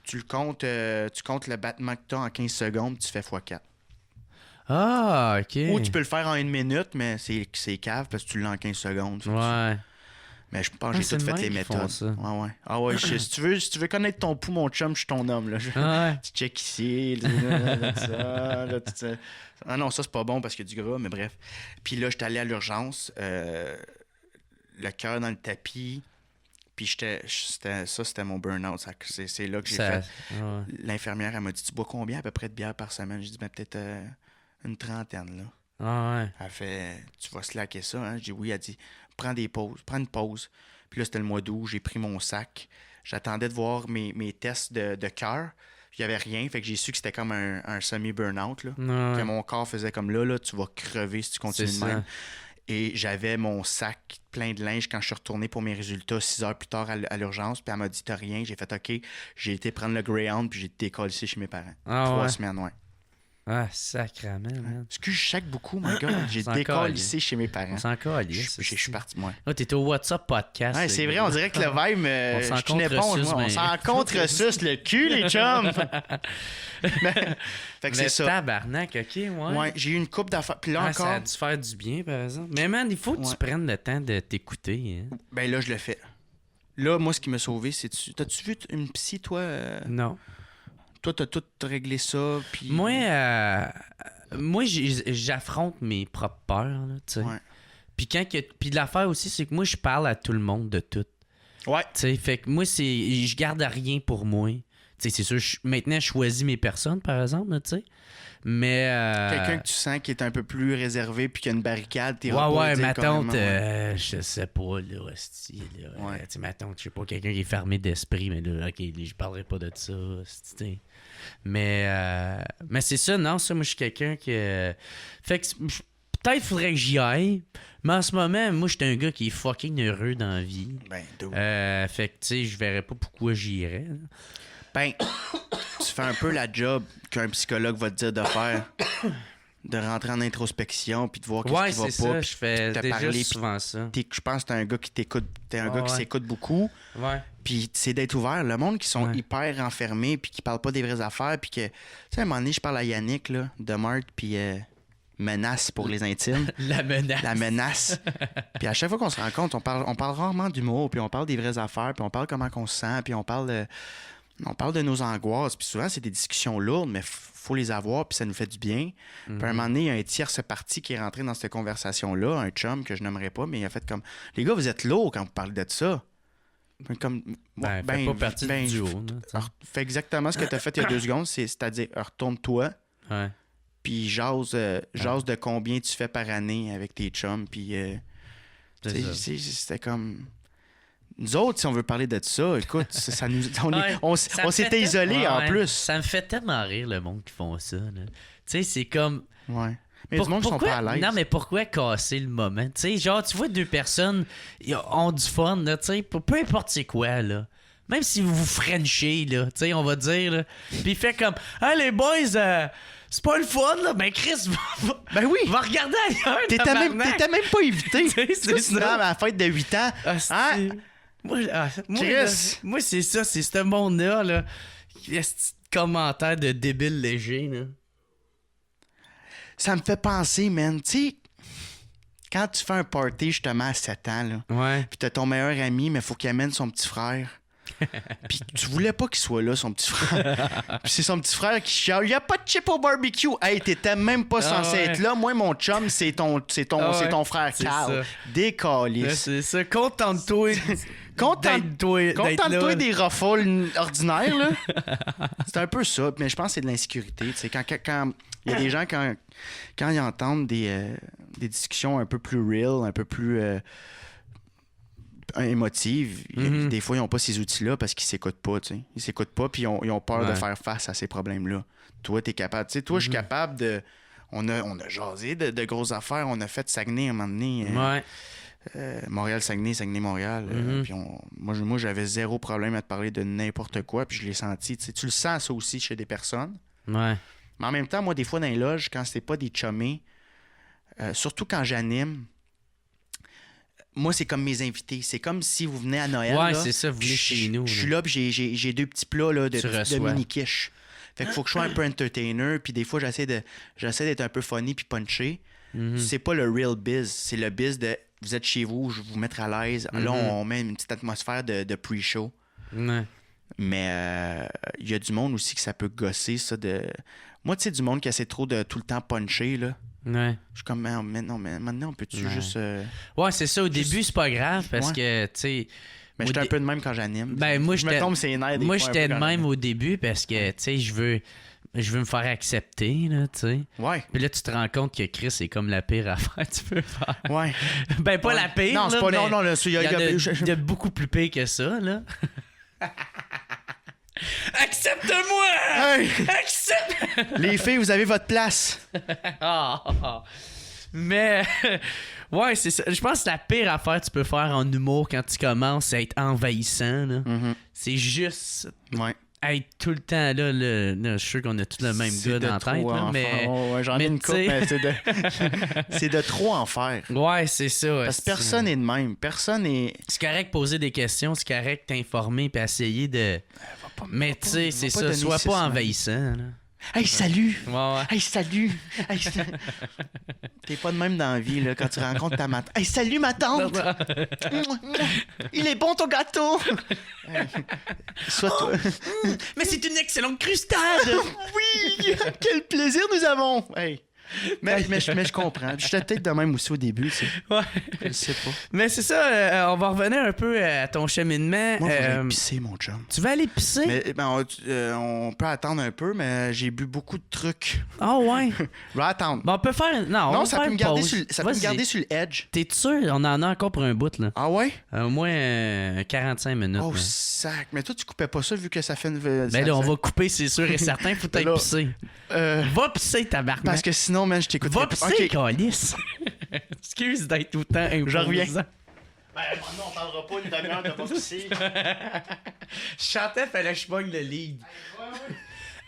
Tu comptes le battement que tu as en 15 secondes, tu fais x4. Ah, OK. Ou tu peux le faire en 1 minute, mais c'est cave parce que tu l'as en 15 secondes. Mais je pense que j'ai toutes fait les méthodes. Ah ouais, si tu veux connaître ton pouls, mon chum, je suis ton homme. Là. Tu check ici, ça. Ah non, ça c'est pas bon parce qu'il y a du gras, mais bref. Puis là, j'étais allé à l'urgence, le cœur dans le tapis. Puis c'était mon burn-out. C'est là que j'ai fait. L'infirmière, elle m'a dit, tu bois combien à peu près de bière par semaine? J'ai dit, ben peut-être une trentaine, là. Elle fait, tu vas slacker ça, hein? J'ai dit oui. Elle dit, prends une pause. Puis là, c'était le mois d'août, j'ai pris mon sac. J'attendais de voir mes tests de cœur. Il n'y avait rien, fait que j'ai su que c'était comme un semi-burn-out, là. Que mon corps faisait comme là, tu vas crever si tu continues de même. Et j'avais mon sac plein de linge quand je suis retourné pour mes résultats 6 heures plus tard à l'urgence. Puis elle m'a dit, t'as rien. J'ai fait OK. J'ai été prendre le Greyhound puis j'ai été décollé chez mes parents. 3 semaines, Ah, sacrément, man. Excuse, je chaque beaucoup, mon gars. J'ai décollé chez mes parents. On s'en calisse. Je suis parti, moi. Là, t'étais au WhatsApp podcast. Ouais, c'est vrai, on dirait que le vibe, je suis une éponge, moi. On s'en contre-suce le cul, les chums. Fait que c'est ça. Tabarnak, OK, ouais, j'ai eu une coupe d'affaires. Puis là encore. Ça a dû faire du bien, par exemple. Mais man, il faut que tu prennes le temps de t'écouter. Hein. Ben là, je le fais. Là, moi, ce qui m'a sauvé, c'est... T'as-tu vu une psy, toi? Non. Toi, t'as tout réglé ça, puis... Moi, j'affronte mes propres peurs, tu sais. Puis l'affaire aussi, c'est que moi, je parle à tout le monde de tout. Ouais. Tu sais, fait que moi, je garde rien pour moi. sais, c'est sûr, maintenant, je choisis mes personnes, par exemple, tu sais. Mais. Quelqu'un que tu sens qui est un peu plus réservé puis qui a une barricade, t'es ma tante, je sais pas, là, hostie, là. Tu sais, ma tante, je sais pas, quelqu'un qui est fermé d'esprit, mais là, ok, je parlerai pas de ça, hostie. Mais c'est ça, non, ça, moi, je suis quelqu'un qui. Fait que peut-être faudrait que j'y aille, mais en ce moment, moi, j'étais un gars qui est fucking heureux dans la vie. Fait que, tu sais, je verrais pas pourquoi j'irais. Ben, tu fais un peu la job qu'un psychologue va te dire de faire. De rentrer en introspection puis de voir qu'est-ce qui va ça, pas. Je fais déjà parler, souvent ça. Je pense que t'es un gars qui t'écoute. T'es un gars qui s'écoute beaucoup. Ouais. Puis c'est d'être ouvert. Le monde qui sont hyper enfermés puis qui parlent pas des vraies affaires puis que... Tu sais, à un moment donné, je parle à Yannick, là, de Marthe, puis menace pour les intimes. La menace. Puis à chaque fois qu'on se rencontre, on parle rarement d'humour, puis on parle des vraies affaires, puis on parle comment on se sent, puis on parle de nos angoisses. Puis souvent, c'est des discussions lourdes, mais faut les avoir, puis ça nous fait du bien. Puis à un moment donné, il y a un tierce parti qui est rentré dans cette conversation-là, un chum que je n'aimerais pas, mais il a fait comme... Les gars, vous êtes lourds quand vous parlez de ça. Comme... fait pas partie du duo. Fais exactement ce que tu as fait il y a 2 secondes, c'est-à-dire retourne-toi, puis jase de combien tu fais par année avec tes chums, puis... c'était comme... Nous autres, si on veut parler de ça, écoute, ça nous, on s'était isolés en plus. Ça me fait tellement rire, le monde qui font ça. Tu sais, c'est comme... Ouais. Mais du monde qui sont pas à l'aise. Non, mais pourquoi casser le moment? Tu sais, genre, tu vois 2 personnes ont du fun, là, tu sais, peu importe c'est quoi, là. Même si vous vous frenchez, là, tu sais, on va dire, là. Puis il fait comme, « Hey, les boys, c'est pas le fun, là. Ben, Chris, ben oui. Va regarder ailleurs, T'étais même pas invité. C'est ça. À la fête de 8 ans. Hein? Moi, c'est ça, c'est ce monde-là, là. Il y a ce petit commentaire de débile léger, là. Ça me fait penser, man, tu sais, quand tu fais un party, justement, à 7 ans, là, puis t'as ton meilleur ami, mais faut qu'il amène son petit frère. Puis tu voulais pas qu'il soit là, son petit frère. Puis c'est son petit frère qui chiale. Il y a pas de chip au barbecue. Hey, t'étais même pas censé être là. Moi, mon chum, c'est ton frère Carl. Décalisse. C'est ça. Contente-toi. Contente-toi des ruffles ordinaires, là. C'est un peu ça. Mais je pense que c'est de l'insécurité. Quand il y a des gens, quand ils entendent des discussions un peu plus real, un peu plus émotives, des fois, ils n'ont pas ces outils-là parce qu'ils s'écoutent pas. T'sais. Ils s'écoutent pas puis ils ont peur de faire face à ces problèmes-là. Toi, t'es capable. T'sais, toi, je suis capable de... On a jasé de grosses affaires. On a fait Saguenay à un moment donné. Montréal-Saguenay, Saguenay-Montréal. Puis moi, j'avais zéro problème à te parler de n'importe quoi. Puis je l'ai senti. Tu le sens, ça aussi, chez des personnes. Ouais. Mais en même temps, moi, des fois, dans les loges, quand c'est pas des chummés, surtout quand j'anime, moi, c'est comme mes invités. C'est comme si vous venez à Noël. Ouais, là, c'est ça, vous venez chez nous. Je suis là, puis j'ai 2 petits plats là, de mini-quiche. Fait qu'il faut que je sois un peu entertainer, puis des fois, j'essaie d'être un peu funny puis punché. C'est pas le real biz, c'est le biz de vous êtes chez vous, je vais vous mettre à l'aise. Là, on met une petite atmosphère de pre-show. Mais il y a du monde aussi que ça peut gosser, ça, de... Moi, tu sais, du monde qui essaie trop de tout le temps puncher, là. Je suis comme, mais maintenant, on peut-tu juste... Ouais, c'est ça. Au début, c'est pas grave, parce que, tu sais... Mais j'étais un peu de même quand j'anime. Ben, moi, je me tombe ses nerfs. Moi, j'étais de même au début, parce que, tu sais, je veux me faire accepter, là, tu sais. Ouais. Puis là, tu te rends compte que Chris, c'est comme la pire affaire que tu peux faire. Ouais. Ben, pas la pire, non, c'est pas... Non, il y a beaucoup plus pire que ça, là. Accepte-moi! Hey! Accepte! Les filles, vous avez votre place. Mais, ouais, c'est ça. Je pense que la pire affaire que tu peux faire en humour quand tu commences à être envahissant, là, c'est juste être tout le temps là. Je suis sûr qu'on a tous le même gars dans la tête. Là, mais j'en ai une couple, mais c'est de trop en faire. Ouais, c'est ça. Parce que personne n'est de même. Personne est... C'est correct de poser des questions, c'est correct de t'informer puis essayer de... Mais tu sais, c'est ça. Sois pas envahissant, là. Hey, salut! Ouais. Hey, salut! Hey, t'es pas de même dans la vie, là, quand tu rencontres ta tante. Hey, salut, ma tante! Il est bon, ton gâteau! Soit toi. Mais c'est une excellente crustade! Oui! Quel plaisir nous avons! Hey! mais je comprends. J'étais peut-être de même aussi au début, tu sais. Ouais. Je sais pas. Mais c'est ça, on va revenir un peu à ton cheminement. Moi, je vais aller pisser, mon chum. Tu vas aller pisser? Mais, on peut attendre un peu, mais j'ai bu beaucoup de trucs. Ah ouais? Je vais attendre. Bon, on peut faire... Non, ça peut me garder sur le edge. T'es sûr? On en a encore pour un bout, là. Ah ouais? Au moins 45 minutes. Oh, là. sac. Mais toi, tu coupais pas ça vu que ça fait une... Ben là, on va couper, c'est sûr et certain. Faut être pisser. Va pisser, tabarnak. Parce que sinon, man, je t'écoute. Va pisser, calice. Excuse d'être tout le temps imposant. Je reviens. Ben, non, on parlera pas une demi-heure de pas pisser. Je chantais, fallait que je pogne le lead.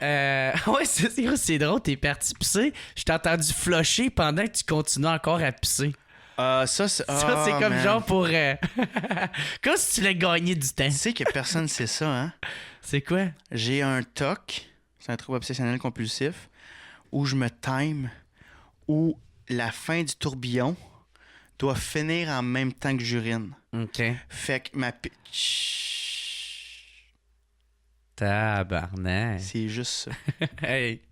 Ouais, c'est drôle, t'es parti pisser. Je t'ai entendu flusher pendant que tu continues encore à pisser. Ça, c'est comme man. genre pour... comme si tu voulais gagner du temps. Tu sais que personne sait ça, hein? C'est quoi? J'ai un TOC, c'est un trouble obsessionnel compulsif, où je me time, où la fin du tourbillon doit finir en même temps que j'urine. OK. Fait que ma... Tabarnak. C'est juste ça. Hey,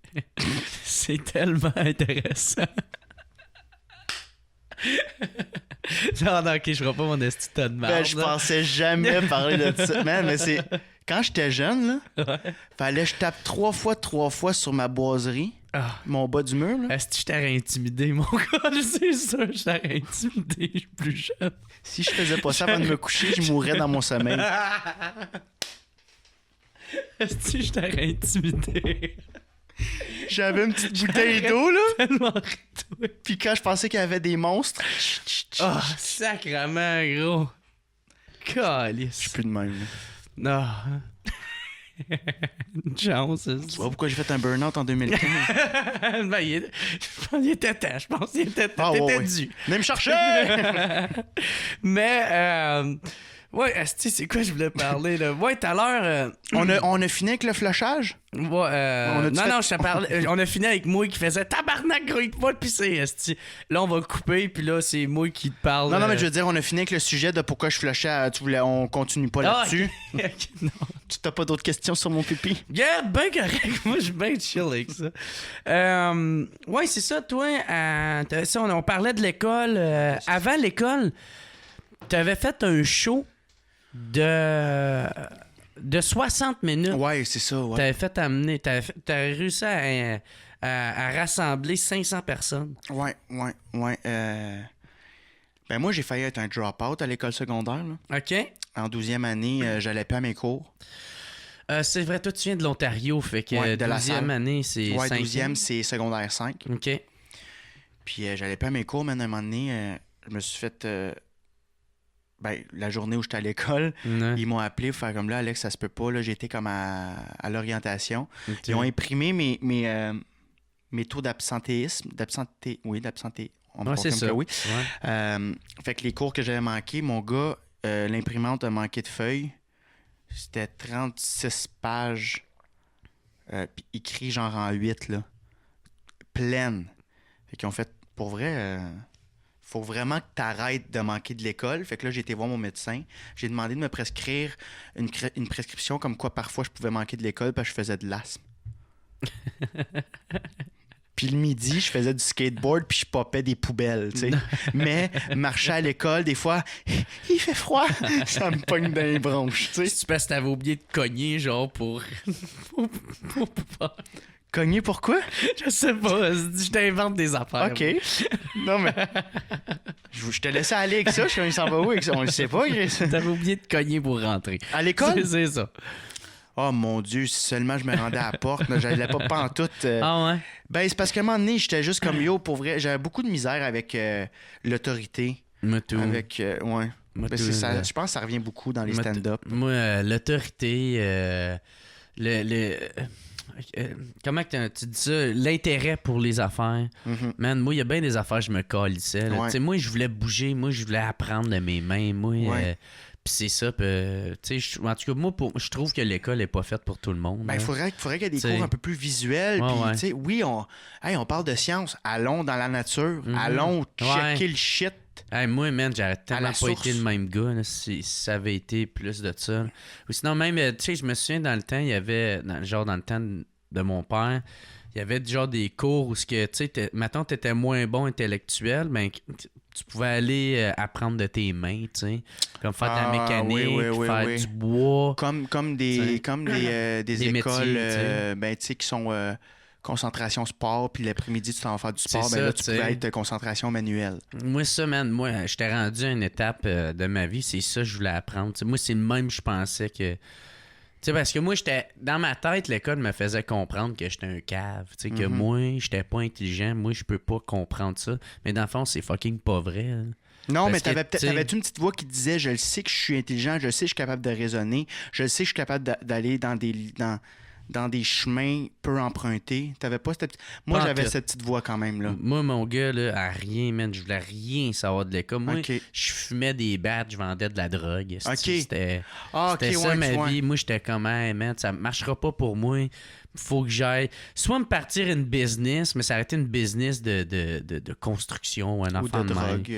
c'est tellement intéressant. Non, ok, je ferai pas mon esti de merde. Ben, je pensais jamais parler de ça. Man, mais c'est... Quand j'étais jeune, là, fallait que je tape 3 fois sur ma boiserie, mon bas du mur. Là. Est-ce que je t'aurais intimidé, mon gars? C'est sûr, je t'aurais intimidé, je suis plus jeune. Si je faisais pas ça avant de me coucher, je mourrais dans mon sommeil. Est-ce que je t'aurais intimidé? J'avais une petite bouteille d'eau, là. Tellement Puis quand je pensais qu'il y avait des monstres... Oh, sacrement, gros. Calice. Je suis plus de même, là. Non. Une chance. Tu vois pourquoi j'ai fait un burn-out en 2015? Ben, il était temps, je pense. Il était dû. Venez me chercher! Mais, ouais, asti, c'est quoi je voulais parler, là? Ouais, tout à l'heure... On a fini avec le flashage? Ouais, non, je te parlais... on a fini avec moi qui faisait « Tabarnak, gros, il te pas de pisser, asti. » Là, on va couper, puis là, c'est moi qui te parle. Non, mais je veux dire, on a fini avec le sujet de pourquoi je flashais. On continue pas là-dessus. Okay. Non. Tu t'as pas d'autres questions sur mon pipi? Yeah, ben correct. Moi, je suis bien chill avec ça. Ouais, c'est ça, toi. On parlait de l'école. Avant l'école, t'avais fait un show de 60 minutes. Ouais, c'est ça, ouais. T'avais fait amener... T'avais réussi à rassembler 500 personnes. Ouais. Ben moi, j'ai failli être un drop-out à l'école secondaire. Là. OK. En 12e année, j'allais pas à mes cours. C'est vrai, toi, tu viens de l'Ontario, fait que ouais, de 12e année, c'est 5e. Ouais, 12e, c'est secondaire 5. OK. Puis j'allais pas à mes cours, mais à un moment donné, je me suis fait... la journée où j'étais à l'école, ils m'ont appelé pour faire comme là, Alex, ça se peut pas. Là, j'étais comme à l'orientation. Okay. Ils ont imprimé mes taux d'absentéisme. Oui, d'absentéisme. C'est ça. Oui. Ouais. Fait que les cours que j'avais manqués, mon gars, l'imprimante a manqué de feuilles. C'était 36 pages. Puis écrit genre en 8, là. Pleine. Fait qu'ils ont fait, pour vrai... faut vraiment que tu arrêtes de manquer de l'école. Fait que là, j'ai été voir mon médecin. J'ai demandé de me prescrire une prescription comme quoi parfois je pouvais manquer de l'école parce que je faisais de l'asthme. Puis le midi, je faisais du skateboard puis je popais des poubelles, tu sais. Mais marcher à l'école, des fois, il fait froid. Ça me pogne dans les bronches, tu sais. C'est parce que t'avais oublié de cogner, genre, pour Cogner pourquoi? Je sais pas. Je t'invente des affaires. OK. Non, mais... Je te laissais aller avec ça. Il s'en va où avec ça? On le sait pas, Chris. T'avais oublié de cogner pour rentrer. À l'école? C'est ça. Oh mon Dieu, si seulement je me rendais à la porte, j'allais pas pantoute. Ah ouais? Ben, c'est parce qu'à un moment donné, j'étais juste comme yo, pour vrai. J'avais beaucoup de misère avec l'autorité. Moi tout. Avec, ouais. Ben, ça, je pense que ça revient beaucoup dans les stand-up. Moi, l'autorité, comment tu dis ça? L'intérêt pour les affaires. Mm-hmm. Man, moi, il y a bien des affaires, je me calissais. Ouais. Moi, je voulais bouger. Moi, je voulais apprendre de mes mains. Moi, puis c'est ça. En tout cas, moi, je trouve que l'école n'est pas faite pour tout le monde. Ben, il faudrait qu'il y ait des cours un peu plus visuels. Puis, oui, on parle de science. Allons dans la nature. Mm-hmm. Allons checker le shit. Hey, moi, man, j'aurais tellement pas été le même gars là, si ça avait été plus de ça. Ou sinon, même, tu sais, je me souviens dans le temps, il y avait, dans le temps de mon père, il y avait genre des cours où, tu sais, mettons, t'étais moins bon intellectuel, ben, tu pouvais aller apprendre de tes mains, tu sais, comme faire de la mécanique, faire du bois. Comme des écoles métiers, tu sais, qui sont concentration sport, puis l'après-midi, tu t'en vas faire du sport, ça, là, tu pouvais être concentration manuelle. Moi, ça, man, j'étais rendu à une étape de ma vie, c'est ça que je voulais apprendre. T'sais, moi, c'est le même, je pensais que... Tu sais, parce que moi, j'étais... Dans ma tête, l'école me faisait comprendre que j'étais un cave. Tu sais, que moi, j'étais pas intelligent. Moi, je peux pas comprendre ça. Mais dans le fond, c'est fucking pas vrai. Hein. Non, mais t'avais-tu une petite voix qui disait « Je le sais que je suis intelligent, je sais que je suis capable de raisonner, je sais que je suis capable d'aller dans des chemins peu empruntés. » T'avais pas cette... Moi, j'avais cette petite voix quand même, là. Moi, mon gars, là, à rien, man, je voulais rien savoir de l'école. Moi, okay. Je fumais des battes, je vendais de la drogue. C'était ma vie. Moi, j'étais comme, hey, man, ça marchera pas pour moi. Faut que j'aille soit me partir une business, mais ça aurait été une business de construction ou un enfant de drogue.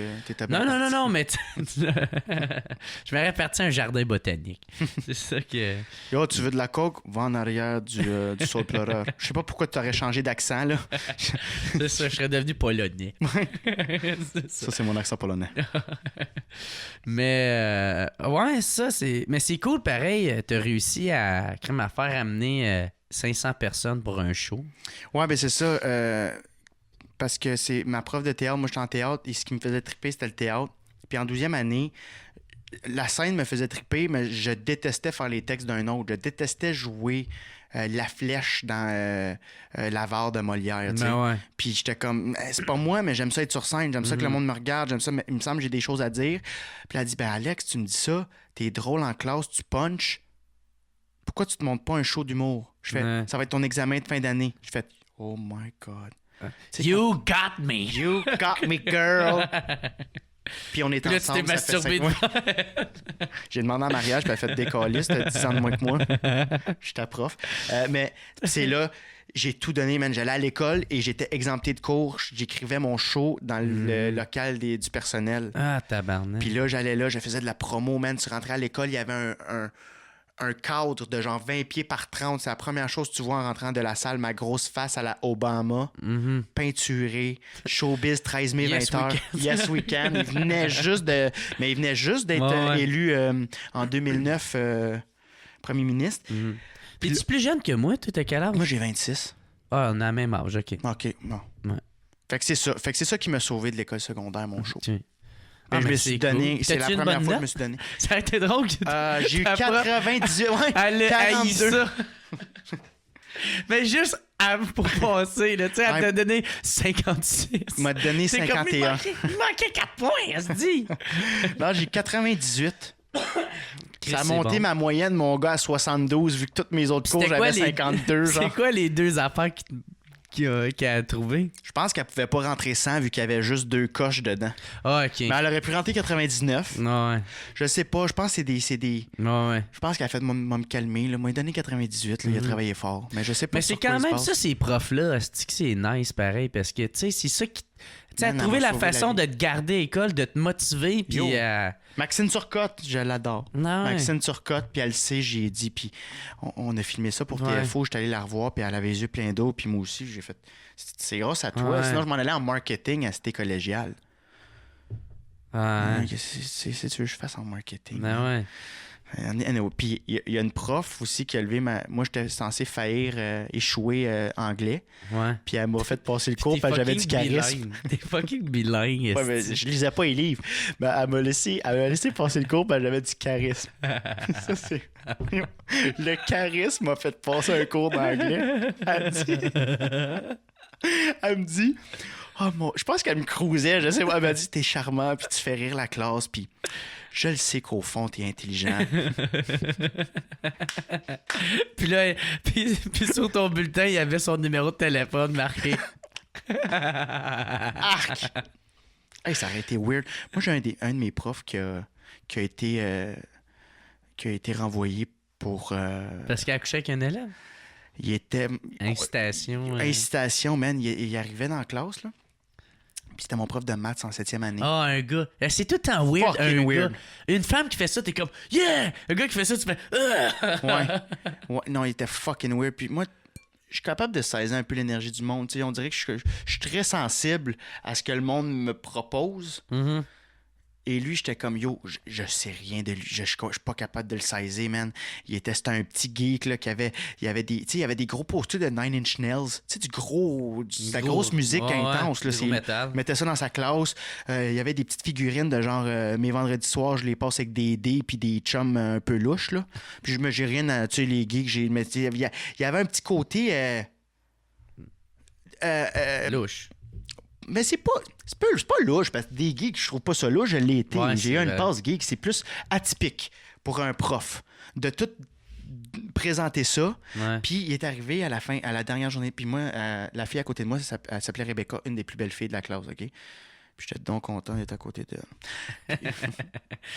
Non, mais je m'aurais parti un jardin botanique. C'est ça que... Yo, tu veux de la coke? Va en arrière du saut pleureur. Je sais pas pourquoi tu aurais changé d'accent, là. C'est ça, je serais devenu polonais. Ça, c'est mon accent polonais. Mais, ouais, ça, c'est... Mais c'est cool, pareil, t'as réussi à faire amener... 500 personnes pour un show. Ouais, ben c'est ça. Parce que c'est ma prof de théâtre. Moi, j'étais en théâtre et ce qui me faisait triper, c'était le théâtre. Puis en 12e année, la scène me faisait triper, mais je détestais faire les textes d'un autre. Je détestais jouer la flèche dans l'avare de Molière. Ben ouais. Puis j'étais comme, c'est pas moi, mais j'aime ça être sur scène. J'aime ça que le monde me regarde. J'aime ça, mais il me semble que j'ai des choses à dire. Puis elle a dit, ben Alex, tu me dis ça, t'es drôle en classe, tu punches. Pourquoi tu te montres pas un show d'humour? Je fais, ça va être ton examen de fin d'année. Je fais, oh my God. You got me. You got me, girl. Puis on est là, ensemble. Tu t'es masturbé. J'ai demandé en mariage, puis elle a fait décoller. C'était 10 ans de moins que moi. Je suis ta prof. Mais c'est là, j'ai tout donné, man. J'allais à l'école et j'étais exempté de cours. J'écrivais mon show dans le local du personnel. Ah, tabarnak. Puis là, j'allais là, je faisais de la promo, man. Tu rentrais à l'école, il y avait un cadre de genre 20 pieds par 30. C'est la première chose que tu vois en rentrant de la salle, ma grosse face à la Obama, peinturée, showbiz 13 mai, 20h. Yes, we can. Il venait juste d'être élu en 2009 premier ministre. Puis tu es plus jeune que moi, tu t'as quel âge? Moi, j'ai 26. Ah, on a le même âge, OK. OK, bon. Ouais. Fait que c'est ça qui m'a sauvé de l'école secondaire, mon show. Ah, je me suis donné. Cool. C'est la première fois que je me suis donné. Ça a été drôle. J'ai eu 98. Ouais, elle 42. Ça. Mais juste pour passer, tu sais, elle t'a donné 56. Il m'a donné 51. Il manquait 4 points, elle se dit. Non, j'ai 98. Ça a monté ma moyenne, mon gars, à 72, vu que toutes mes autres cours, j'avais 52. C'est quoi les deux affaires qu'elle a trouvé? Je pense qu'elle pouvait pas rentrer 100 vu qu'il y avait juste 2 coches dedans. Ah, OK. Mais elle aurait pu rentrer 99. Ouais. Je sais pas, je pense que c'est des... Ouais. Je pense qu'elle a fait de me calmer. Là. Moi, il a donné 98, là, il a travaillé fort. Mais je sais pas. Mais c'est quand même ça, ces profs-là, c'est nice pareil, parce que, tu sais, c'est ça qui... Tu sais, trouver la façon de te garder à l'école, de te motiver, puis... Maxine Turcotte, je l'adore. Non, ouais. Maxine Turcotte, puis elle le sait, j'ai dit, puis on a filmé ça pour TFO, j'étais allé la revoir, puis elle avait les yeux pleins d'eau, puis moi aussi, j'ai fait, c'est grâce à toi, sinon je m'en allais en marketing à Cité collégiale. C'est tu veux que je fasse en marketing. Ouais. Puis il y a une prof aussi qui a levé Moi, j'étais censé échouer anglais. Ouais. Puis elle m'a fait passer le cours parce que j'avais du charisme. T'es fucking bilingue. Ouais, mais je lisais pas les livres. Mais elle m'a laissé passer le cours parce que j'avais du charisme. Ça, c'est... Le charisme m'a fait passer un cours d'anglais. Elle me dit... Oh, je pense qu'elle me cruisait, je sais pas. Elle m'a dit, t'es charmant, puis tu fais rire la classe, puis je le sais qu'au fond, t'es intelligent. Puis là, puis sur ton bulletin, il y avait son numéro de téléphone marqué. Arc! Hey, ça aurait été weird. Moi, j'ai un de mes profs qui a été renvoyé pour... Parce qu'il a accouché avec un élève? Il était... Incitation. Incitation, man. Il arrivait dans la classe, là. Puis c'était mon prof de maths en 7e année. Ah, un gars. C'est tout le temps weird, fucking weird. Gars. Une femme qui fait ça, t'es comme « Yeah! » Un gars qui fait ça, tu fais « Ouais. Non, il était fucking weird. Puis moi, suis capable de saisir un peu l'énergie du monde. T'sais, on dirait que je suis très sensible à ce que le monde me propose. Mm-hmm. Et lui, j'étais comme, yo, je sais rien de lui. Je suis pas capable de le saisir, man. C'était un petit geek, là, il y avait des gros posters de Nine Inch Nails. Tu sais, de la grosse musique intense. Là, métal. Il mettait ça dans sa classe. Il y avait des petites figurines de genre, mes vendredis soirs, je les passe avec des dés puis des chums un peu louches, là. Puis j'ai rien à, tu sais, les geeks, mais il y avait un petit côté... louche. Mais c'est pas louche, parce que des geeks, je trouve pas ça louche, je l'ai été. J'ai eu une passe geek, c'est plus atypique pour un prof de tout présenter ça. Ouais. Puis il est arrivé à la dernière journée, puis moi, la fille à côté de moi, elle s'appelait Rebecca, une des plus belles filles de la classe, OK? Puis j'étais donc content d'être à côté d'elle.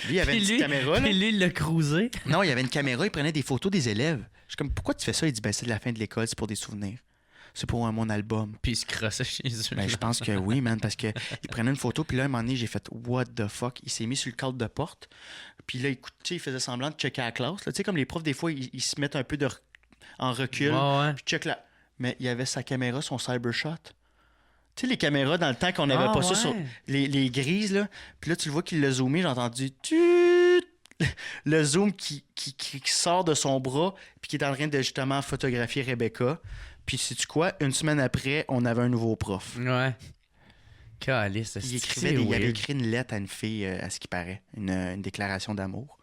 Lui, il avait une petite caméra. Puis lui, il l'a cruisé. Non, il y avait une caméra, il prenait des photos des élèves. Je suis comme, pourquoi tu fais ça? Il dit, ben c'est de la fin de l'école, c'est pour des souvenirs. C'est pour mon album. Puis il se crossait chez eux. Ben, je pense que oui, man, parce qu'il prenait une photo, puis là, à un moment donné, j'ai fait « What the fuck? » Il s'est mis sur le cadre de porte, puis là, il faisait semblant de checker la classe. Tu sais, comme les profs, des fois, ils se mettent un peu en recul, puis check là. Mais il y avait sa caméra, son Cybershot. Tu sais, les caméras, dans le temps qu'on n'avait pas ça sur les grises, là, puis là, tu le vois qu'il l'a zoomé, j'ai entendu « le zoom qui sort de son bras, puis qui est en train de, justement, photographier Rebecca. » Puis, sais-tu quoi? Une semaine après, on avait un nouveau prof. Ouais. Calice, il avait écrit une lettre à une fille, à ce qui paraît. Une déclaration d'amour.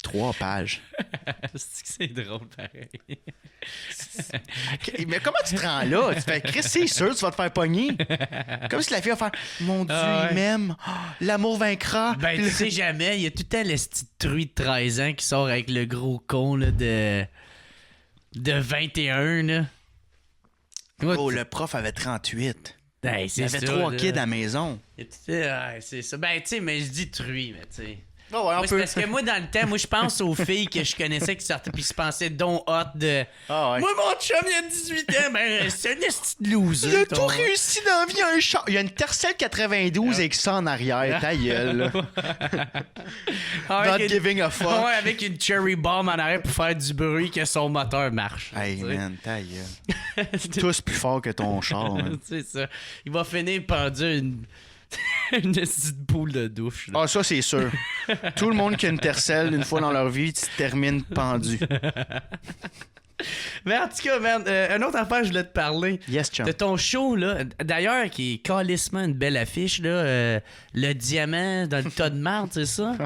3 pages. C'est drôle, pareil. Mais comment tu te rends là? Tu fais, Chris, c'est sûr, tu vas te faire pogner. Comme si la fille va faire, mon Dieu, il m'aime. Oh, l'amour vaincra. Ben, tu sais jamais, il y a tout le temps le petit truie de 13 ans qui sort avec le gros con là, de 21, là. Oh, le prof avait 38. Ben, il avait 3 kids à la maison. C'est ça. Ben, tu sais, mais je dis truie, mais tu sais. Oh ouais, parce que moi, dans le temps, je pense aux filles que je connaissais qui sortaient puis se pensaient donc hot de... Ah ouais. Moi, mon chum, il a 18 ans, ben, c'est un esti de loser. Il a tout réussi dans la vie, un char. Il y a une Tercel 92 avec ça en arrière, ta gueule. Not giving a fuck. Ouais, avec une cherry bomb en arrière pour faire du bruit que son moteur marche. Hey man, ta gueule. Tous plus fort que ton char. C'est ça. Il va finir pendu une petite boule de douche. Là. Ah, ça, c'est sûr. Tout le monde qui a une Tercel, une fois dans leur vie, se termine pendu. Mais en tout cas, man, une autre affaire, je voulais te parler. Yes, chum. De ton show, là. D'ailleurs, qui est calissement une belle affiche, là. Le diamant dans le tas de marde, c'est ça?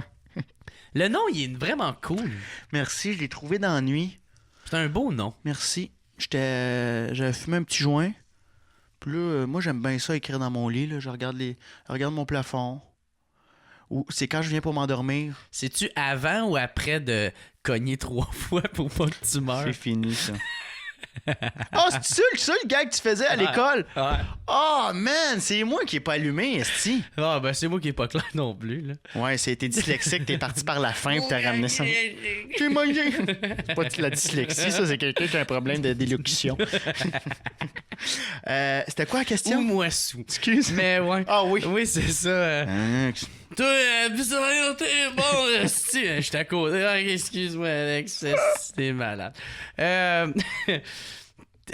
Le nom, il est vraiment cool. Merci, je l'ai trouvé dans la nuit. C'est un beau nom. Merci. J'avais fumé un petit joint. Puis là, moi, j'aime bien ça écrire dans mon lit. Là. Je regarde mon plafond. Ou c'est quand je viens pour m'endormir. C'est-tu avant ou après de cogner 3 fois pour pas que tu meurs? C'est fini, ça. Ah, c'est ça le gag que tu faisais à l'école? Ouais. Oh, man, c'est moi qui ai pas allumé, esti. Ah, ben c'est moi qui est pas clair non plus, là. Ouais, t'es dyslexique, t'es parti par la fin pis t'as ramené ça. J'ai mangé. C'est pas de la dyslexie, ça, c'est quelqu'un qui a un problème d'élocution. C'était quoi la question? Ou moi sous. Excuse. Mais ouais. Ah oui. Oui, c'est ça. Toi, bon, si, je suis à côté. Ah, excuse-moi, Alex. C'était malade.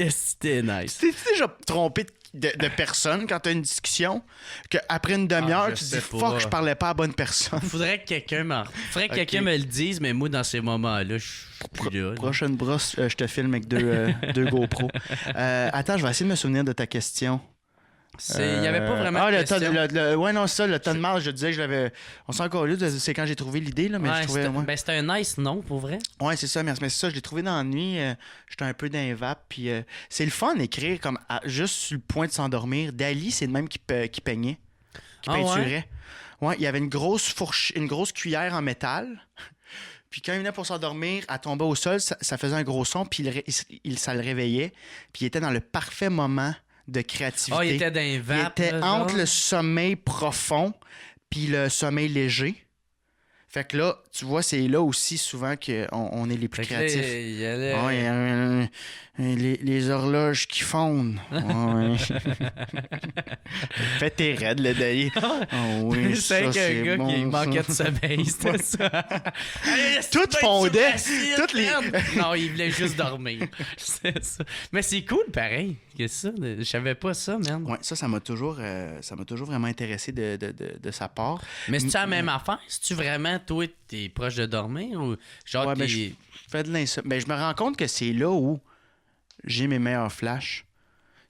C'était nice. T'es déjà trompé de personne quand t'as une discussion? Qu'après une demi-heure, tu te dis fuck, je parlais pas à la bonne personne. Faudrait que quelqu'un me le dise, mais moi, dans ces moments-là, je suis plus là. Prochaine brosse, je te filme avec deux GoPro. Attends, je vais essayer de me souvenir de ta question. Il n'y avait pas vraiment de question. Ouais, non, c'est ça, le ton de marge, je disais que je l'avais... On s'est encore lu, c'est quand j'ai trouvé l'idée, là, mais je trouvais... Ben, c'était un nice nom, pour vrai. Ouais, c'est ça, mais c'est ça, je l'ai trouvé dans la nuit, j'étais un peu dans les vapes, puis c'est le fun d'écrire comme juste sur le point de s'endormir. Dali, c'est le même qui peignait, qui peinturait. Ouais, il y avait une grosse cuillère en métal, puis quand il venait pour s'endormir, elle tombait au sol, ça faisait un gros son, puis ça le réveillait, puis il était dans le parfait moment de créativité. Oh, il était dans les vapes. Il était entre le sommeil profond puis le sommeil léger. Fait que là, tu vois, c'est là aussi souvent qu'on est les plus créatifs. Les horloges qui fondent. Ouais. Fais tes raids, le Dali. Oh, oui, c'est un gars bon, qui manquait de sommeil, c'était ça. Tout fondait. Toutes les... Non, il voulait juste dormir. C'est ça. Mais c'est cool, pareil. Que ça. Je savais pas ça, man. Ouais, ça m'a toujours vraiment intéressé de sa part. Mais c'est-tu la même affaire? C'est-tu vraiment, toi, t'es proche de dormir? Ou genre, ouais, je fais de l'insomnie. Ben, je me rends compte que c'est là où j'ai mes meilleurs flashs.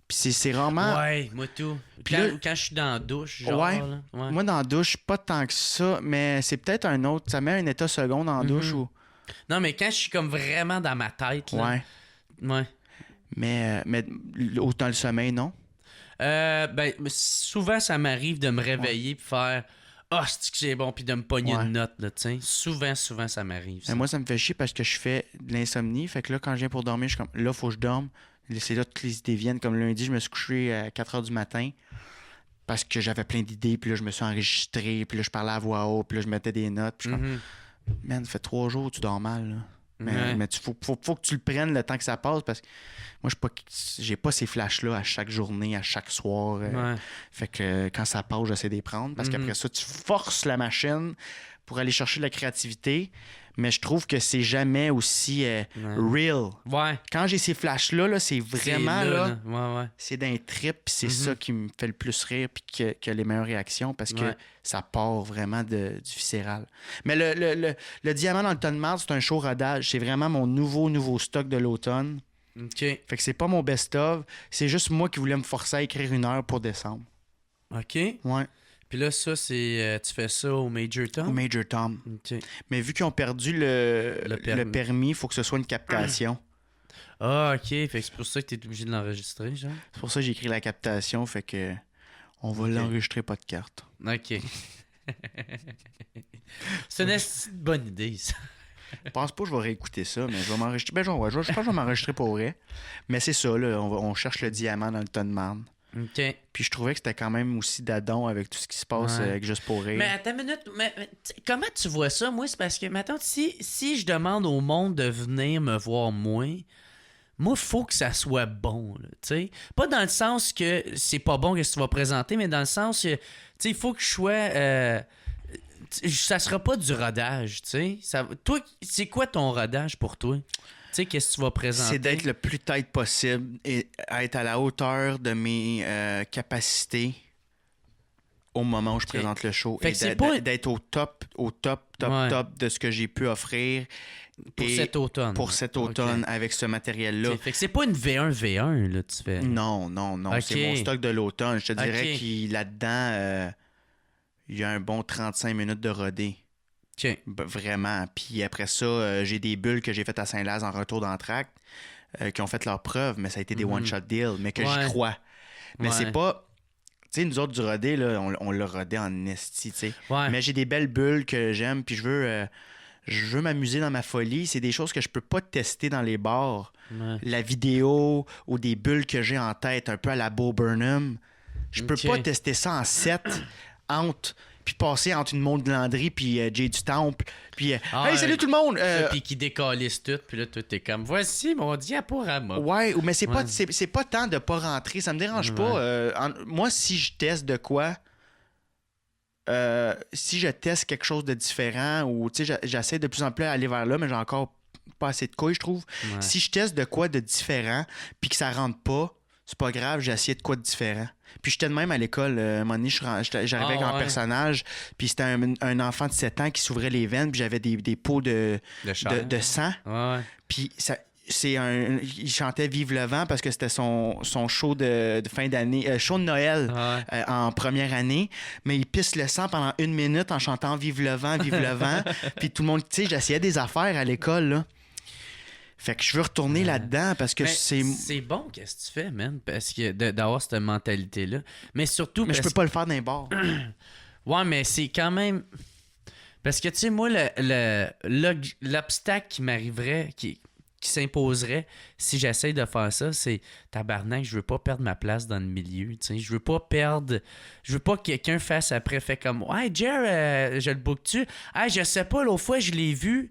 Puis c'est rarement... Ouais, moi tout. Quand je suis dans la douche, genre. Ouais. Là. Ouais. Moi, dans la douche, pas tant que ça, mais c'est peut-être un autre... Ça met un état second dans la douche où... Non, mais quand je suis comme vraiment dans ma tête, là. Ouais. Ouais. Mais autant le sommeil, non? Ben, souvent, ça m'arrive de me réveiller puis faire... Ah, c'est que c'est bon, puis de me pogner une note, là, tu sais. Souvent, ça m'arrive. Mais moi, ça me fait chier parce que je fais de l'insomnie. Fait que là, quand je viens pour dormir, je suis comme, là, faut que je dorme. C'est là que toutes les idées viennent. Comme lundi, je me suis couché à 4h du matin parce que j'avais plein d'idées. Puis là, je me suis enregistré. Puis là, je parlais à voix haute. Puis là, je mettais des notes. Puis je suis comme, man, ça fait 3 jours que tu dors mal, là. Mais faut que tu le prennes le temps que ça passe parce que moi, j'ai pas ces flashs-là à chaque journée, à chaque soir. Fait que quand ça passe, j'essaie de les prendre parce qu'après ça, tu forces la machine pour aller chercher de la créativité. Mais je trouve que c'est jamais aussi real. Ouais. Quand j'ai ces flashs-là, là, c'est vraiment là. Ouais. C'est d'un trip, puis c'est ça qui me fait le plus rire, puis qui a les meilleures réactions parce que ça part vraiment du viscéral. Mais le Diamant dans le tonne de marde, c'est un show rodage. C'est vraiment mon nouveau stock de l'automne. OK. Fait que c'est pas mon best-of. C'est juste moi qui voulais me forcer à écrire 1 heure pour décembre. OK. Ouais. Puis là, ça, c'est tu fais ça au Major Tom? Au Major Tom. OK. Mais vu qu'ils ont perdu le permis, il faut que ce soit une captation. Ah, OK. Fait que c'est pour ça que t'es obligé de l'enregistrer, genre? C'est pour ça que j'ai écrit la captation. Fait que on va l'enregistrer, pas de carte. OK. C'est une bonne idée, ça. Je pense pas que je vais réécouter ça, mais je vais m'enregistrer. Ben, je pense que je vais m'enregistrer pour vrai. Mais c'est ça, là. On cherche le diamant dans le tonne de marde. OK. Puis je trouvais que c'était quand même aussi d'adon avec tout ce qui se passe avec Juste pour rire. Mais attends une minute, mais comment tu vois ça? Moi, c'est parce que, maintenant, si je demande au monde de venir me voir moi, il faut que ça soit bon, tu sais. Pas dans le sens que c'est pas bon que tu vas présenter, mais dans le sens que, tu sais, il faut que je sois... ça sera pas du rodage, tu sais. Toi, c'est quoi ton rodage pour toi? Tu sais, qu'est-ce que tu vas présenter? C'est d'être le plus tête possible et être à la hauteur de mes capacités au moment où je présente le show. Fait et d'être au top de ce que j'ai pu offrir. Pour cet automne. Pour cet automne, avec ce matériel-là. Fait que c'est pas une V1, là, tu fais. Non. Okay. C'est mon stock de l'automne. Je te dirais que là-dedans, il y a un bon 35 minutes de rodé. Okay. Vraiment. Puis après ça, j'ai des bulles que j'ai faites à Saint-Laz en retour d'entracte qui ont fait leur preuve, mais ça a été des one-shot deals, mais que j'y crois. Mais c'est pas... Tu sais, nous autres, du rodé, là, on l'a rodé en esti, tu sais. Mais j'ai des belles bulles que j'aime, puis je veux m'amuser dans ma folie. C'est des choses que je peux pas tester dans les bars. La vidéo ou des bulles que j'ai en tête, un peu à la Bo Burnham. Je peux pas tester ça en 7 puis passer entre une Maud Landry puis Jay du Temple, puis hey, salut tout le monde! Puis qui décalisse tout, puis là, tout est comme, voici mon diaporama. Ouais, mais c'est pas tant de pas rentrer, ça me dérange pas. Moi, si je teste de quoi, si je teste quelque chose de différent, ou tu sais, j'essaie de plus en plus d'aller vers là, mais j'ai encore pas assez de couilles, je trouve. Si je teste de quoi de différent, puis que ça rentre pas, c'est pas grave, j'ai essayé de quoi de différent. Puis j'étais de même à l'école. À un moment donné, j'arrivais avec un personnage, puis c'était un enfant de 7 ans qui s'ouvrait les veines, puis j'avais des pots de sang. Puis il chantait Vive le vent parce que c'était son show de fin d'année, show de Noël en première année. Mais il pisse le sang pendant 1 minute en chantant Vive le vent, Vive le vent. Puis tout le monde, tu sais, j'essayais des affaires à l'école, là. Fait que je veux retourner là-dedans parce que c'est bon qu'est-ce que tu fais, man, parce que d'avoir cette mentalité-là. Mais surtout... Mais je peux pas le faire dans les bars. Ouais, mais c'est quand même... Parce que, tu sais, moi, l'obstacle qui m'arriverait, qui s'imposerait si j'essaye de faire ça, c'est tabarnak, je veux pas perdre ma place dans le milieu. T'sais. Je veux pas que quelqu'un fasse après, fait comme ouais, Jer, je le book-tu? Ah, je sais pas, l'autre fois, je l'ai vu.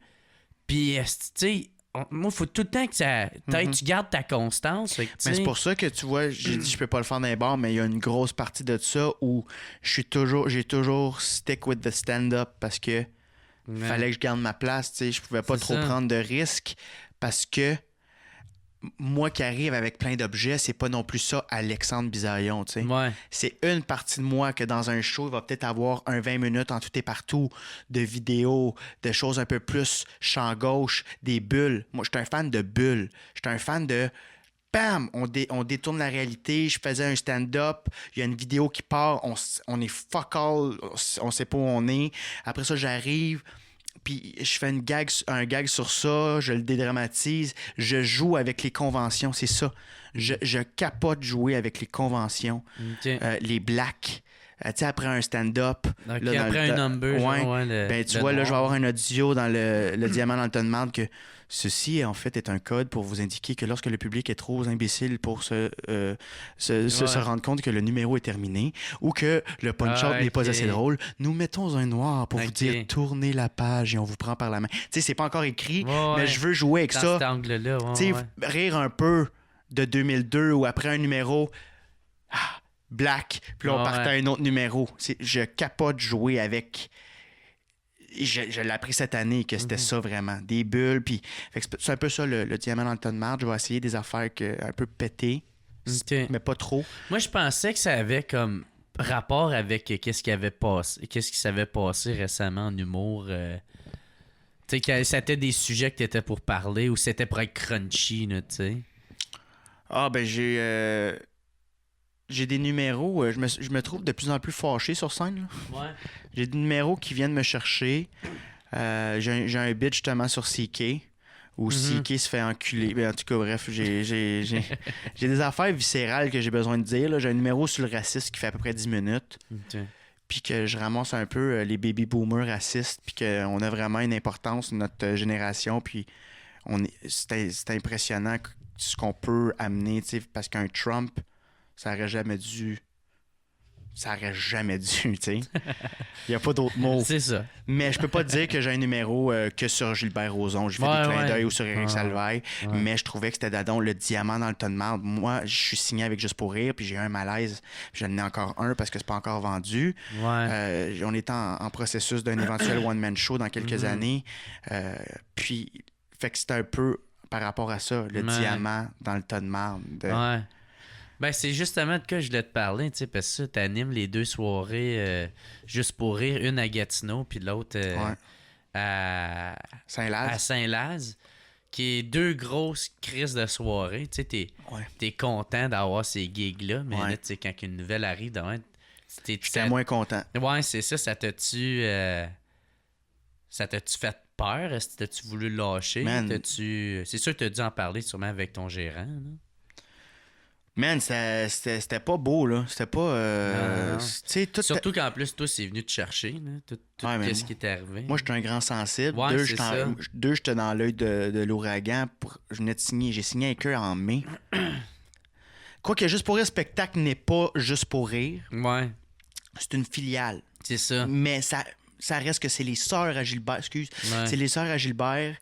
Puis, tu sais, moi, il faut tout le temps que ça. Tu gardes ta constance. Fait que, mais c'est pour ça que tu vois, j'ai dit je peux pas le faire dans les bars, mais il y a une grosse partie de ça où j'ai toujours stick with the stand-up parce que fallait que je garde ma place. Tu sais, je pouvais pas trop prendre de risques. Parce que moi qui arrive avec plein d'objets, c'est pas non plus ça Alexandre Bisaillon, tu sais. Ouais. C'est une partie de moi que dans un show, il va peut-être avoir un 20 minutes en tout et partout de vidéos, de choses un peu plus champ gauche, des bulles. Moi, je suis un fan de bulles. Je suis un fan de... Bam! On détourne la réalité. Je faisais un stand-up. Il y a une vidéo qui part. On est fuck all. On sait pas où on est. Après ça, j'arrive... Puis je fais un gag sur ça, je le dédramatise, je joue avec les conventions, c'est ça. Je capote jouer avec les conventions, les blacks. Tu sais, après un stand-up. Okay, là, après un number. Tu vois, là, je vais avoir un audio dans le Diamant dans le tas de marde que ceci, en fait, est un code pour vous indiquer que lorsque le public est trop imbécile pour se rendre compte que le numéro est terminé ou que le punch-out n'est pas assez drôle, nous mettons un noir pour vous dire tournez la page et on vous prend par la main. Tu sais, c'est pas encore écrit, mais je veux jouer avec ça. Cet angle-là, tu sais, rire un peu de 2002 ou après un numéro... Black, puis là, on partait à un autre numéro. Je capote jouer avec... Je l'ai appris cette année que c'était ça vraiment. Des bulles, puis... C'est un peu ça, le diamant dans le tas de marde. Je vais essayer des affaires un peu pétées, mais pas trop. Moi, je pensais que ça avait comme rapport avec qu'est-ce qui s'avait passé récemment en humour. Tu sais, que c'était des sujets que t'étais pour parler ou c'était pour être crunchy, tu sais. Ah, ben j'ai des numéros, je me trouve de plus en plus fâché sur scène. Là. Ouais. J'ai des numéros qui viennent me chercher. J'ai un bit justement sur CK, où CK se fait enculer. Ben, en tout cas, bref, j'ai des affaires viscérales que j'ai besoin de dire. Là. J'ai un numéro sur le racisme qui fait à peu près 10 minutes. Okay. Puis que je ramasse un peu les baby boomers racistes, puis qu'on a vraiment une importance, notre génération. Puis c'est impressionnant ce qu'on peut amener, parce qu'un Trump... Ça aurait jamais dû, tu sais. Il n'y a pas d'autre mot. C'est ça. Mais je peux pas te dire que j'ai un numéro que sur Gilbert Rozon. J'ai fait des clins d'œil ou sur Éric Salvaille. Mais je trouvais que c'était d'adon le diamant dans le tas de marde. Moi, je suis signé avec Juste pour rire, puis j'ai eu un malaise. J'en ai encore un parce que c'est pas encore vendu. Ouais. On est en processus d'un éventuel one-man show dans quelques années. Puis, fait que c'était un peu par rapport à ça, le diamant dans le tas de marde. Ouais. Ben, c'est justement de quoi je voulais te parler, tu sais, parce que tu animes les deux soirées Juste pour rire, une à Gatineau, puis l'autre à Saint-Laz, qui est deux grosses crises de soirée. Tu sais, t'es content d'avoir ces gigs-là, mais là, tu sais, quand une nouvelle arrive, j'étais moins content. Ouais, c'est ça, ça t'a-tu fait peur? Est-ce que t'as-tu voulu lâcher? C'est sûr que t'as dû en parler sûrement avec ton gérant, là. Man, c'était pas beau, là. C'était pas... Surtout qu'en plus, toi, c'est venu te chercher, là. Tout qu'est-ce qui t'est arrivé. Moi, j'étais un grand sensible. Ouais, Deux, j'étais dans l'œil de l'ouragan. Je venais de signer. J'ai signé avec eux en mai. Quoique Juste pour rire, spectacle n'est pas Juste pour rire. Ouais. C'est une filiale. C'est ça. Mais ça reste que c'est les sœurs à Gilbert. Excuse. Ouais. C'est les sœurs à Gilbert.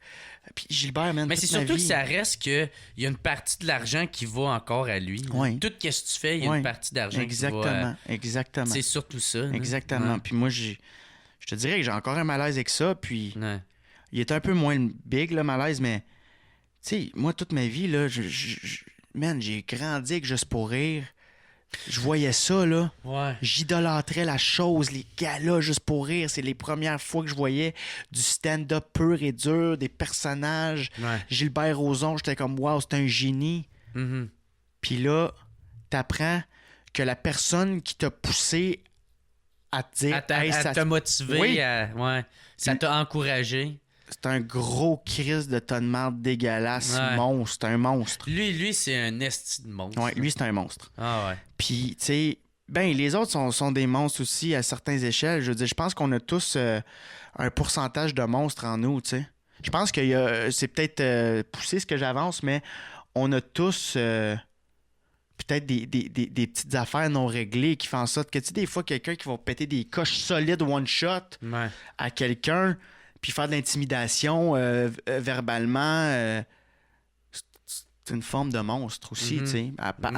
Puis Gilbert, man, mais c'est surtout que ça reste qu'il y a une partie de l'argent qui va encore à lui. Ouais. Tout ce que tu fais, il y a une partie d'argent qui va... Exactement. C'est surtout ça. Exactement. Ouais. Puis moi, je te dirais que j'ai encore un malaise avec ça. Puis il est un peu moins big, le malaise, mais tu sais, moi, toute ma vie, là, man, j'ai grandi avec Juste pour rire. Je voyais ça, là. Ouais. J'idolâtrais la chose, les galas Juste pour rire. C'est les premières fois que je voyais du stand-up pur et dur, des personnages. Ouais. Gilbert Rozon, j'étais comme, wow, c'est un génie. Mm-hmm. Puis là, t'apprends que la personne qui t'a poussé à te dire... À te motiver, oui. Ça t'a encouragé. C'est un gros crise de tas de marde dégueulasse, monstre, un monstre. Lui, c'est un esti de monstre. Ouais, lui, c'est un monstre. Ah ouais. Puis, tu sais, les autres sont des monstres aussi à certaines échelles. Je veux dire, je pense qu'on a tous un pourcentage de monstres en nous, tu sais. Je pense que c'est peut-être poussé ce que j'avance, mais on a tous peut-être des petites affaires non réglées qui font en sorte que, tu sais, des fois, quelqu'un qui va péter des coches solides one-shot à quelqu'un, puis faire de l'intimidation verbalement, c'est une forme de monstre aussi, tu sais, pas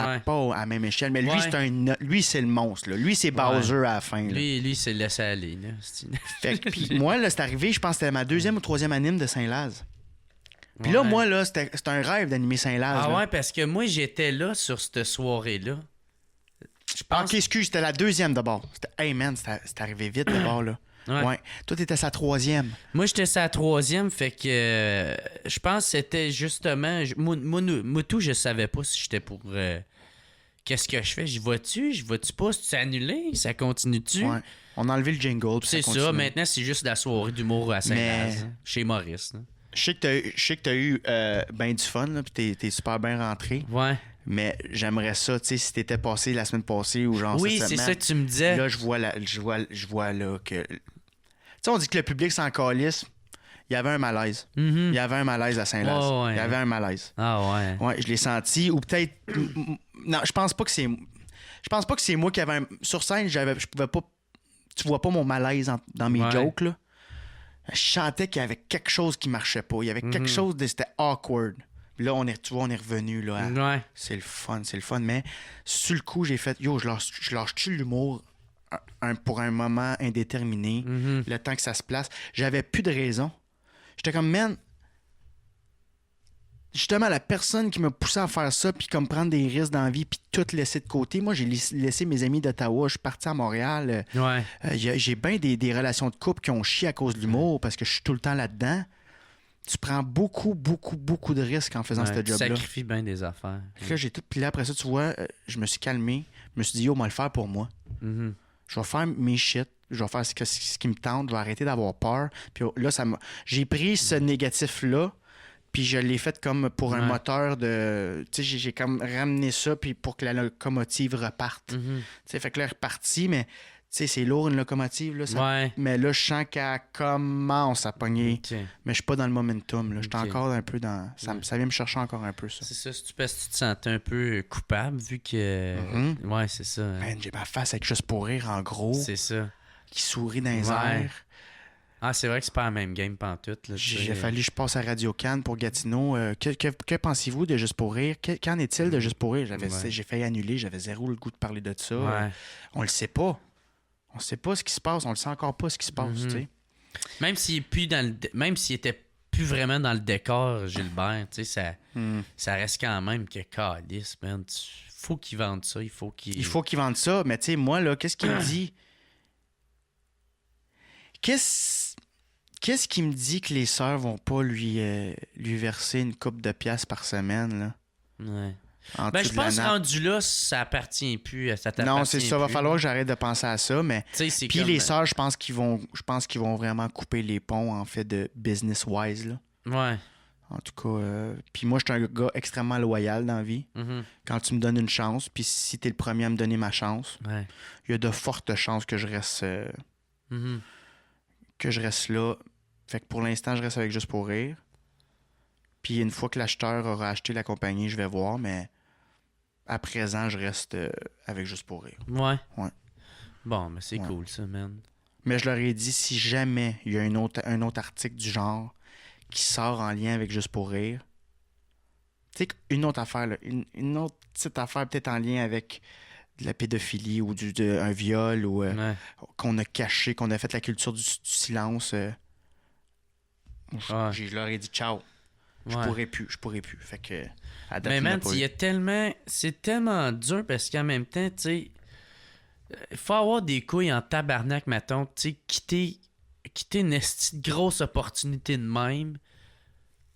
à la même échelle. Mais lui, c'est le monstre. Là. Lui, c'est Bowser à la fin. Là. Lui, c'est laissé aller. Là. Fait que, puis moi, là, c'est arrivé, je pense que c'était ma 2e ou 3e anime de Saint-Laz. Puis là, moi, là, c'était un rêve d'animer Saint-Laz. Ah ouais, parce que moi, j'étais là sur cette soirée-là. Ok, excuse, c'était la 2e d'abord. Hey man, c'est arrivé vite d'abord, là. Ouais. Toi, t'étais sa 3e. Moi, j'étais sa 3e, fait que je pense que c'était justement... Moi, tout, je savais pas si j'étais pour... Qu'est-ce que je fais? J'y vais-tu? J'y vais-tu pas? C'est annulé? Ça continue-tu? Ouais. On a enlevé le jingle. C'est ça. Maintenant, c'est juste la soirée d'humour à Saint-Laz, chez Maurice. Là. Je sais que t'as eu ben du fun, là, puis t'es super bien rentré. Ouais. Mais j'aimerais ça, tu sais, si t'étais passé la semaine passée ou genre oui, cette semaine. Oui, c'est ça que tu me disais. Là, je vois là que... Tu sais, on dit que le public s'en calisse. Il y avait un malaise. Il y avait un malaise à Saint-Laz. Oh, ouais. Il y avait un malaise. Ah ouais. Ouais, je l'ai senti. Ou peut-être... Non, je pense pas que c'est... Je pense pas que c'est moi qui avais un... Sur scène, je pouvais pas... Tu vois pas mon malaise dans mes jokes, là. Je sentais qu'il y avait quelque chose qui marchait pas. Il y avait quelque chose de... C'était awkward. Puis là, on est revenu, là. Ouais. C'est le fun. Mais sur le coup, j'ai fait... Yo, je lâche-tu l'humour pour un moment indéterminé, le temps que ça se place. J'avais plus de raison. J'étais comme, man, justement, la personne qui m'a poussé à faire ça, puis comme prendre des risques dans la vie, puis tout laisser de côté. Moi, j'ai laissé mes amis d'Ottawa, je suis parti à Montréal. J'ai bien des relations de couple qui ont chié à cause de l'humour, parce que je suis tout le temps là-dedans. Tu prends beaucoup, beaucoup, beaucoup de risques en faisant ce job-là. Tu sacrifies bien des affaires. Puis là, après ça, tu vois, je me suis calmé. Je me suis dit, yo, on va le faire pour moi. Je vais faire mes shit, je vais faire ce qui me tente, je vais arrêter d'avoir peur. Puis là, j'ai pris ce négatif-là, puis je l'ai fait comme pour un moteur de... Tu sais, j'ai comme ramené ça puis pour que la locomotive reparte. Tu sais, fait que là, elle est repartie, mais tu sais, c'est lourd une locomotive, là. Mais là, je sens qu'elle commence à pogner. Okay. Mais je suis pas dans le momentum, là. Je suis encore un peu dans... Ça vient me chercher encore un peu, ça. C'est ça, si tu te sentais un peu coupable, vu que... Ouais, c'est ça. Man, j'ai ma face avec Juste pour rire, en gros. C'est ça. Qui sourit dans les airs. Ah, c'est vrai que c'est pas la même game pantoute. J'ai fallu que je passe à Radio Cannes pour Gatineau. Que pensez-vous de Juste pour rire? Qu'en est-il de Juste pour rire? J'ai failli annuler, j'avais zéro le goût de parler de ça. On le sait pas. On sait pas ce qui se passe, on le sait encore pas ce qui se passe, tu sais. Même s'il était plus vraiment dans le décor, Gilbert, tu sais, ça reste quand même que calice, man. Faut qu'il vende ça, il faut qu'il vende ça, mais tu sais, moi, là, qu'est-ce qu'il me dit? Qu'est-ce qui me dit que les sœurs vont pas lui verser une couple de piastres par semaine, là? Ouais. Je pense que rendu là, ça appartient plus. Non, c'est ça. Va falloir que j'arrête de penser à ça. Mais puis les sœurs, je pense qu'ils vont vraiment couper les ponts en fait de business-wise. Là. Ouais. En tout cas, puis moi, je suis un gars extrêmement loyal dans la vie. Quand tu me donnes une chance, puis si t'es le premier à me donner ma chance, il y a de fortes chances que je reste là. Fait que pour l'instant, je reste avec Juste pour rire. Puis une fois que l'acheteur aura acheté la compagnie, je vais voir, mais à présent, je reste avec Juste pour rire. Ouais. Bon, mais c'est cool, ça, man. Mais je leur ai dit, si jamais il y a un autre article du genre qui sort en lien avec Juste pour rire, tu sais, une autre affaire, là, une autre petite affaire peut-être en lien avec de la pédophilie ou un viol ou qu'on a caché, qu'on a fait la culture du silence, je leur ai dit ciao. Je pourrais plus. Fait que, mais man, c'est tellement dur parce qu'en même temps, tu sais, il faut avoir des couilles en tabarnak, mettons, tu sais, quitter une grosse opportunité de même,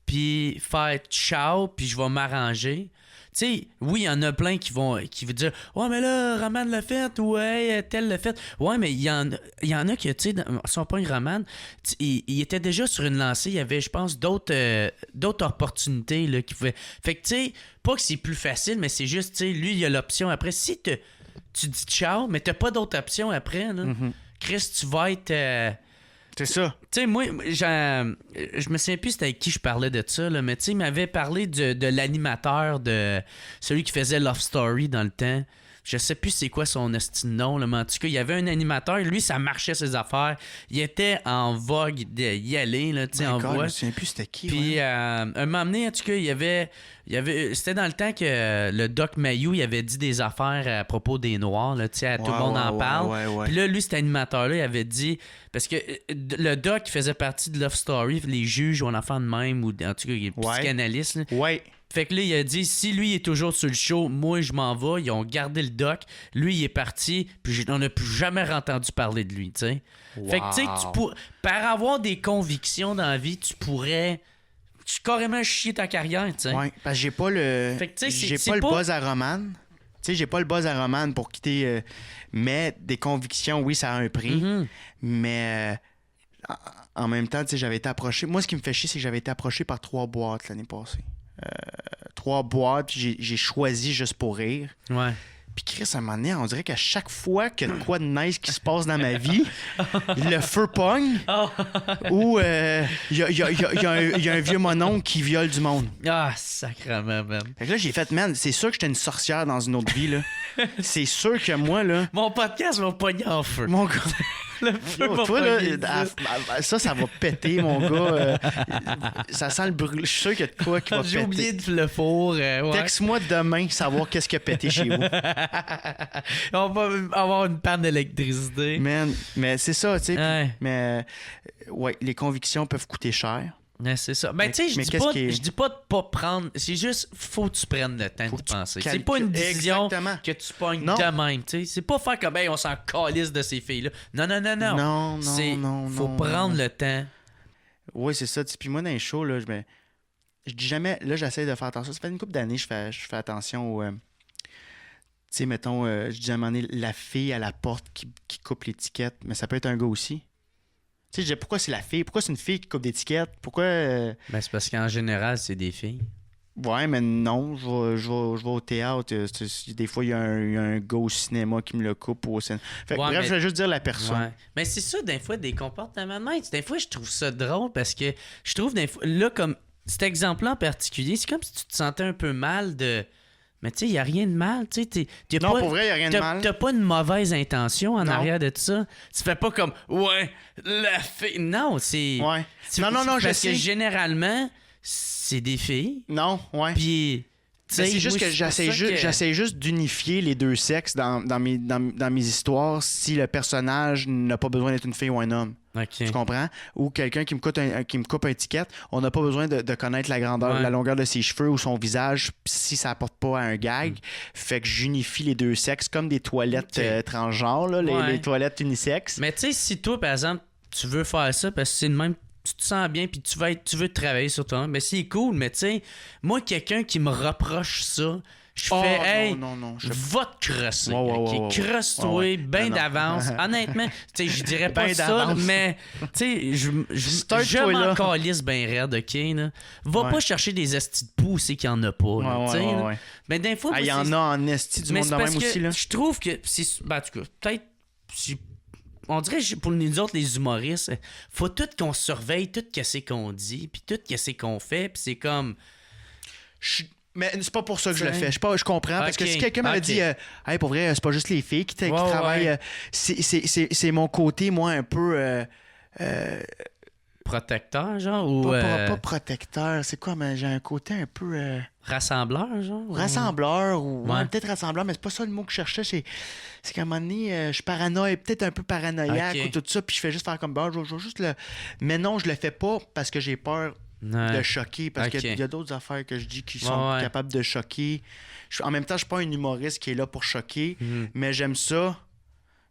puis faire ciao, puis je vais m'arranger. Tu sais, oui, il y en a plein qui vont dire « Ouais, mais là, Roman l'a fait » ou « Hey, tel l'a fait ». Ouais, mais il y en a qui, tu sais, sont pas une Roman. Il était déjà sur une lancée. Il y avait, je pense, d'autres opportunités là, qui pouvaient... Fait que, tu sais, pas que c'est plus facile, mais c'est juste, tu sais, lui, il y a l'option après. Si tu dis ciao, mais t'as pas d'autre option après, là, Chris, tu vas être... C'est ça. Tu sais, moi, je me souviens plus c'était avec qui je parlais de ça, là, mais tu sais, il m'avait parlé de l'animateur, de celui qui faisait Love Story dans le temps. Je sais plus c'est quoi son esti de nom, là, mais en tout cas, il y avait un animateur, lui, ça marchait ses affaires. Il était en vogue d'y aller, là, tu sais, en voie. Je me souviens plus c'était qui. Puis, un moment donné, en tout cas, il y avait c'était dans le temps que le Doc Mayou, il avait dit des affaires à propos des Noirs, là, tu sais, tout le monde en parle. Puis là, lui, cet animateur-là, il avait dit, parce que le Doc faisait partie de Love Story, les juges ou un enfant de même, ou en tout cas, il est psychanalyste, là. Ouais. Fait que là, il a dit, si lui il est toujours sur le show, moi je m'en vais. Ils ont gardé le doc. Lui, il est parti, puis on n'a plus jamais entendu parler de lui, tu sais. Wow. Fait que, tu sais, par avoir des convictions dans la vie, tu pourrais carrément chier ta carrière, tu sais. Ouais, parce que j'ai pas le... Fait que, j'ai pas le buzz à Roman. Tu sais, j'ai pas le buzz à Roman pour quitter... mais des convictions, oui, ça a un prix. Mm-hmm. Mais... en même temps, tu sais, j'avais été approché... Moi, ce qui me fait chier, c'est que j'avais été approché par 3 boîtes l'année passée. 3 boîtes, j'ai choisi juste pour rire. Ouais. Puis Chris, à un moment donné, on dirait qu'à chaque fois qu'il y a de quoi de nice qui se passe dans ma vie, le feu pogne ou il y a un vieux mononcle qui viole du monde. Ah, sacrément, même. Fait que là, j'ai fait, man, c'est sûr que j'étais une sorcière dans une autre vie, là. C'est sûr que moi, là... Mon podcast va pogner en feu. Mon gars... Le feu va toi, là, ça va péter, mon gars. Ça sent le brûle. Je suis sûr qu'il y a de quoi qui va péter. J'ai oublié le four. Ouais. Texte-moi demain savoir qu'est-ce qui a pété chez vous. On va avoir une panne d'électricité. Man, mais c'est ça, tu sais. Ouais. Mais ouais, les convictions peuvent coûter cher. Ouais, c'est ça. Ben, tu sais, je dis pas de pas prendre. C'est juste, faut que tu prennes le temps de penser. C'est pas une décision que tu pognes de même. Tu sais, c'est pas faire comme, on s'en calisse de ces filles-là. Non. Non. Faut prendre le temps. Oui, c'est ça. Puis moi, dans les shows, là, je dis jamais. Là, j'essaie de faire attention. Ça fait une couple d'années je fais attention au. Tu sais, mettons, je dis à un moment donné, la fille à la porte qui coupe l'étiquette, mais ça peut être un gars aussi. Tu sais, je disais, pourquoi c'est la fille? Pourquoi c'est une fille qui coupe d'étiquette? Pourquoi... Ben, c'est parce qu'en général, c'est des filles. Ouais, mais non, je vais au théâtre. Des fois, il y a un gars au cinéma qui me le coupe au cinéma. Fait que, bref, je vais juste dire la personne. Ouais. Mais c'est ça, des fois, des comportements de même. Des fois, je trouve ça drôle parce que je trouve, des fois, là, comme cet exemple-là en particulier, c'est comme si tu te sentais un peu mal de... Mais tu sais, il n'y a rien de mal. Non, pour vrai, il n'y a rien de mal. T'as pas une mauvaise intention en arrière de tout ça. Tu fais pas comme, la fille. Non, c'est. Ouais. Non, je sais. Parce que généralement, c'est des filles. Non, ouais. Puis. C'est juste que j'essaie juste d'unifier les deux sexes dans mes histoires si le personnage n'a pas besoin d'être une fille ou un homme. Okay. Tu comprends? Ou quelqu'un qui me coupe un étiquette, on n'a pas besoin de connaître la grandeur, la longueur de ses cheveux ou son visage si ça apporte pas à un gag. Fait que j'unifie les deux sexes comme des toilettes transgenres, là, les toilettes unisexes. Mais tu sais, si toi, par exemple, tu veux faire ça parce que c'est le même... Tu te sens bien puis tu veux travailler sur toi, mais c'est cool, mais tu sais, moi, quelqu'un qui me reproche ça, je fais, non, va te crosser. Crosse-toi bien d'avance. Honnêtement, tu sais, je dirais pas ça, mais tu sais, je m'en calisse bien raide, OK? Là. Va pas chercher des estis de poux, c'est qu'il y en a pas. Mais des fois, il y en a en esti du monde de même aussi. Là. Je trouve que, en tout cas, peut-être, on dirait pour nous autres, les humoristes, faut tout qu'on surveille, tout ce qu'on dit, puis tout ce qu'on fait, puis c'est comme... Mais c'est pas pour ça que je le fais. Je comprends. Parce que si quelqu'un m'avait dit hey, pour vrai, c'est pas juste les filles qui travaillent. C'est mon côté, moi, un peu. Protecteur, genre? Ou pas protecteur. C'est quoi? Mais j'ai un côté un peu. Rassembleur, genre? Rassembleur, ou peut-être rassembleur, mais c'est pas ça le mot que je cherchais. C'est qu'à un moment donné, je suis peut-être un peu paranoïaque ou tout ça, puis je fais juste faire comme je vais juste le. Mais non, je le fais pas parce que j'ai peur. De choquer, parce qu'il y a d'autres affaires que je dis qui sont capables de choquer. En même temps, je suis pas un humoriste qui est là pour choquer, mais j'aime ça.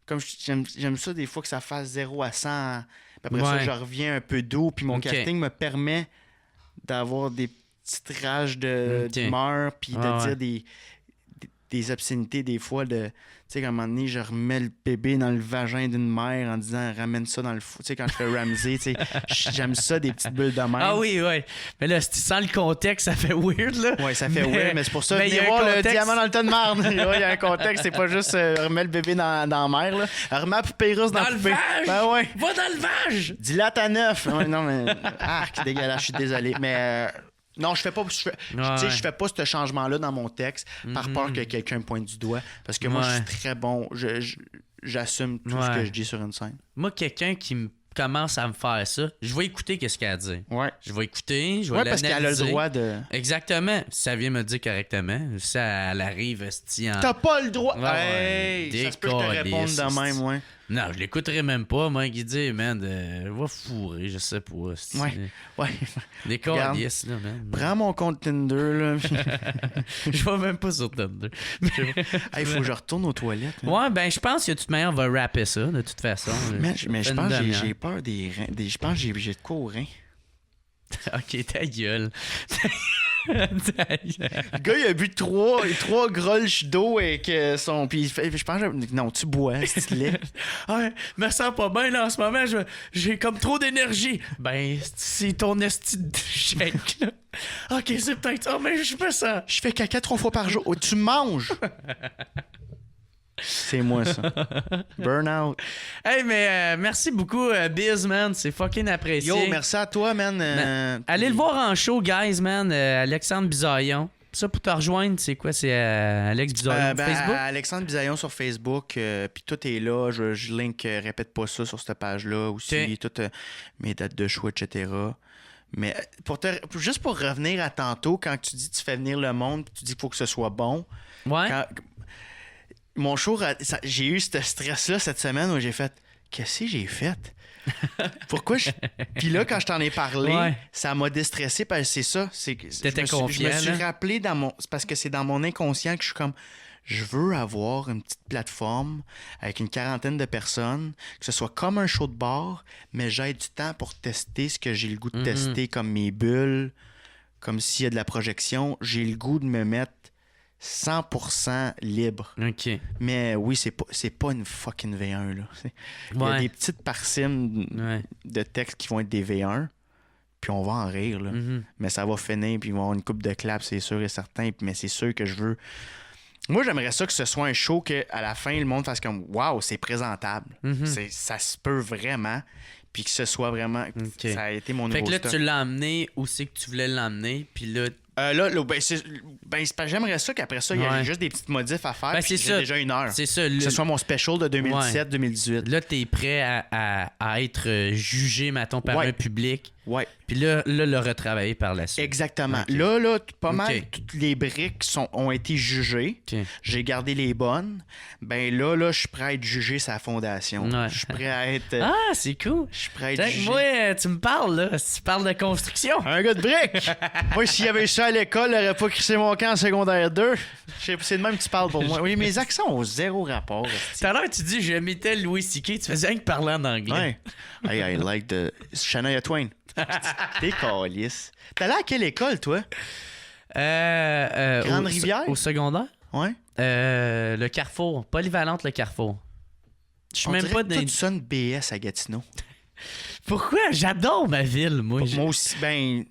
Comme j'aime ça des fois que ça fasse 0 à 100. Puis après ça, je reviens un peu doux, puis mon casting me permet d'avoir des petites rages d'humeur, puis de dire des obscénités des fois de... Tu sais, à un moment donné, je remets le bébé dans le vagin d'une mère en disant « ramène ça dans le fou ». Tu sais, quand je fais Ramsey, tu sais, j'aime ça, des petites bulles de mer. Ah oui. Mais là, sans le contexte, ça fait weird, là. Oui, ça fait weird, mais c'est pour ça, venez voir le diamant dans le tas de marde. Il y a un contexte, c'est pas juste remets le bébé dans la mer, là. Remets la poupée russe dans le poupée. Vage! Ouais. Va dans le vage! Dilate à 9. Ouais, non, mais... Arc, dégueulasse, je suis désolé. Mais... Non, je fais pas ce changement-là dans mon texte par peur que quelqu'un pointe du doigt. Parce que moi, je suis très bon. J'assume tout ce que je dis sur une scène. Moi, quelqu'un qui commence à me faire ça, je vais écouter qu'est-ce qu'elle a dit. Ouais. Je vais écouter, je vais l'analyser. Parce qu'elle a le droit de... Exactement. Si ça vient me dire correctement, si elle arrive en... T'as pas le droit! Ouais, hey, ça se peut que je te réponde de même, ouais. Non, je l'écouterai même pas, moi, qui dit, man, va fourrer, je sais pas. Ouais. Des calices, là, man. Prends mon compte Tinder, là. Je vais même pas sur Tinder. Il faut que je retourne aux toilettes. Ouais, ben, je pense que de toute manière, on va rapper ça, de toute façon. Mais je pense que j'ai peur des reins. Je pense que j'ai de quoi aux reins. Ok, ta gueule. Le gars, il a bu trois grolches d'eau avec son. Puis je pense que. Non, tu bois, stylé. Ouais, me sens pas bien là en ce moment. J'ai comme trop d'énergie. Ben, c'est ton esti de shake, là. Ok, c'est peut-être ça, mais je me sens. Je fais caca 3 fois par jour. Oh, tu manges! C'est moi, ça. Burnout. Hey, mais merci beaucoup, Biz, man. C'est fucking apprécié. Yo, merci à toi, man. Allez le voir en show, guys, man. Alexandre Bisaillon. Ça, pour te rejoindre, c'est quoi? C'est Alex Bisaillon sur Facebook? Alexandre Bisaillon sur Facebook. Puis tout est là. Je link, répète pas ça sur cette page-là aussi. Toutes mes dates de show, etc. Mais juste pour revenir à tantôt, quand tu dis tu fais venir le monde, tu dis qu'il faut que ce soit bon. Ouais. Mon show, j'ai eu ce stress-là cette semaine où j'ai fait qu'est-ce que j'ai fait? Pourquoi Puis là, quand je t'en ai parlé, ça m'a déstressé parce que c'est ça. T'étais confiant. Je me suis rappelé c'est parce que c'est dans mon inconscient que je suis comme je veux avoir une petite plateforme avec une 40aine de personnes, que ce soit comme un show de bar, mais j'ai du temps pour tester ce que j'ai le goût de tester, comme mes bulles, comme s'il y a de la projection. J'ai le goût de me mettre 100% libre. OK. Mais oui, c'est pas une fucking V1, là. Il y a des petites parcines de textes qui vont être des V1, puis on va en rire, là. Mais ça va finir, puis ils vont avoir une coupe de claps, c'est sûr et certain. Mais c'est sûr que je veux... Moi, j'aimerais ça que ce soit un show qu'à la fin, le monde fasse comme « Wow, c'est présentable. Ça se peut vraiment. » Puis que ce soit vraiment... Ça a été mon nouveau Fait que là, stock. tu l'as emmené où c'est que tu voulais l'emmener, puis là... J'aimerais ça qu'après ça, il y ait juste des petites modifs à faire. Puis j'ai déjà 1 heure. C'est ça. Que ce soit mon special de 2017-2018. Là, t'es prêt à être jugé, mettons, par un public. Ouais. Puis là, le retravailler par la suite. Exactement. Okay. Là, pas mal, toutes les briques ont été jugées. Okay. J'ai gardé les bonnes. Ben là, je suis prêt à être jugé sa fondation. Ouais. Je suis prêt à être... Ah, c'est cool. Je suis prêt à être jugé. Moi, tu me parles, là. Tu parles de construction. Un gars de briques. Moi, s'il y avait eu ça à l'école, j'aurais pas crissé mon camp en secondaire 2. C'est de même que tu parles pour moi. Oui, mes accents ont zéro rapport. Tout à l'heure, tu dis, j'imitais Louis C.K. Tu faisais rien que parler en anglais. Ouais. Hey, I like the... Shania Twain. T'es calice. T'es allé à quelle école, toi? Grande-Rivière? Au secondaire? Ouais. Le Carrefour. Polyvalente, le Carrefour. Je suis même pas... Tu sonnes BS à Gatineau. Pourquoi? J'adore ma ville, moi. Moi aussi, ben,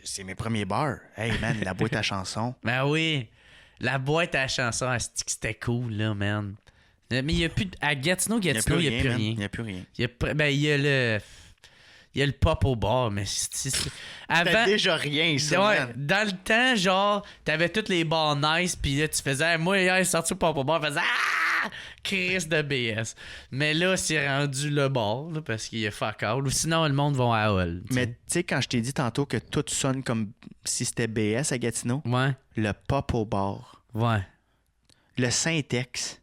c'est mes premiers bars. Hey, man, la boîte à chansons. Ben oui. La boîte à chansons, c'était cool, là, man. Mais il n'y a plus... À Gatineau, il n'y a plus rien. Il n'y a plus rien. Il y a le... Il y a le pop au bar, mais avant déjà rien, ça. Ouais, dans le temps, genre, t'avais tous les bars nice, puis là, tu faisais, moi, hier, sorti au pop au bar, je faisais, Chris de BS. Mais là, c'est rendu le bar, là, parce qu'il y a fuck all. Ou sinon, le monde va à Hall. Mais tu sais, quand je t'ai dit tantôt que tout sonne comme si c'était BS à Gatineau, le pop au bar, le Syntex,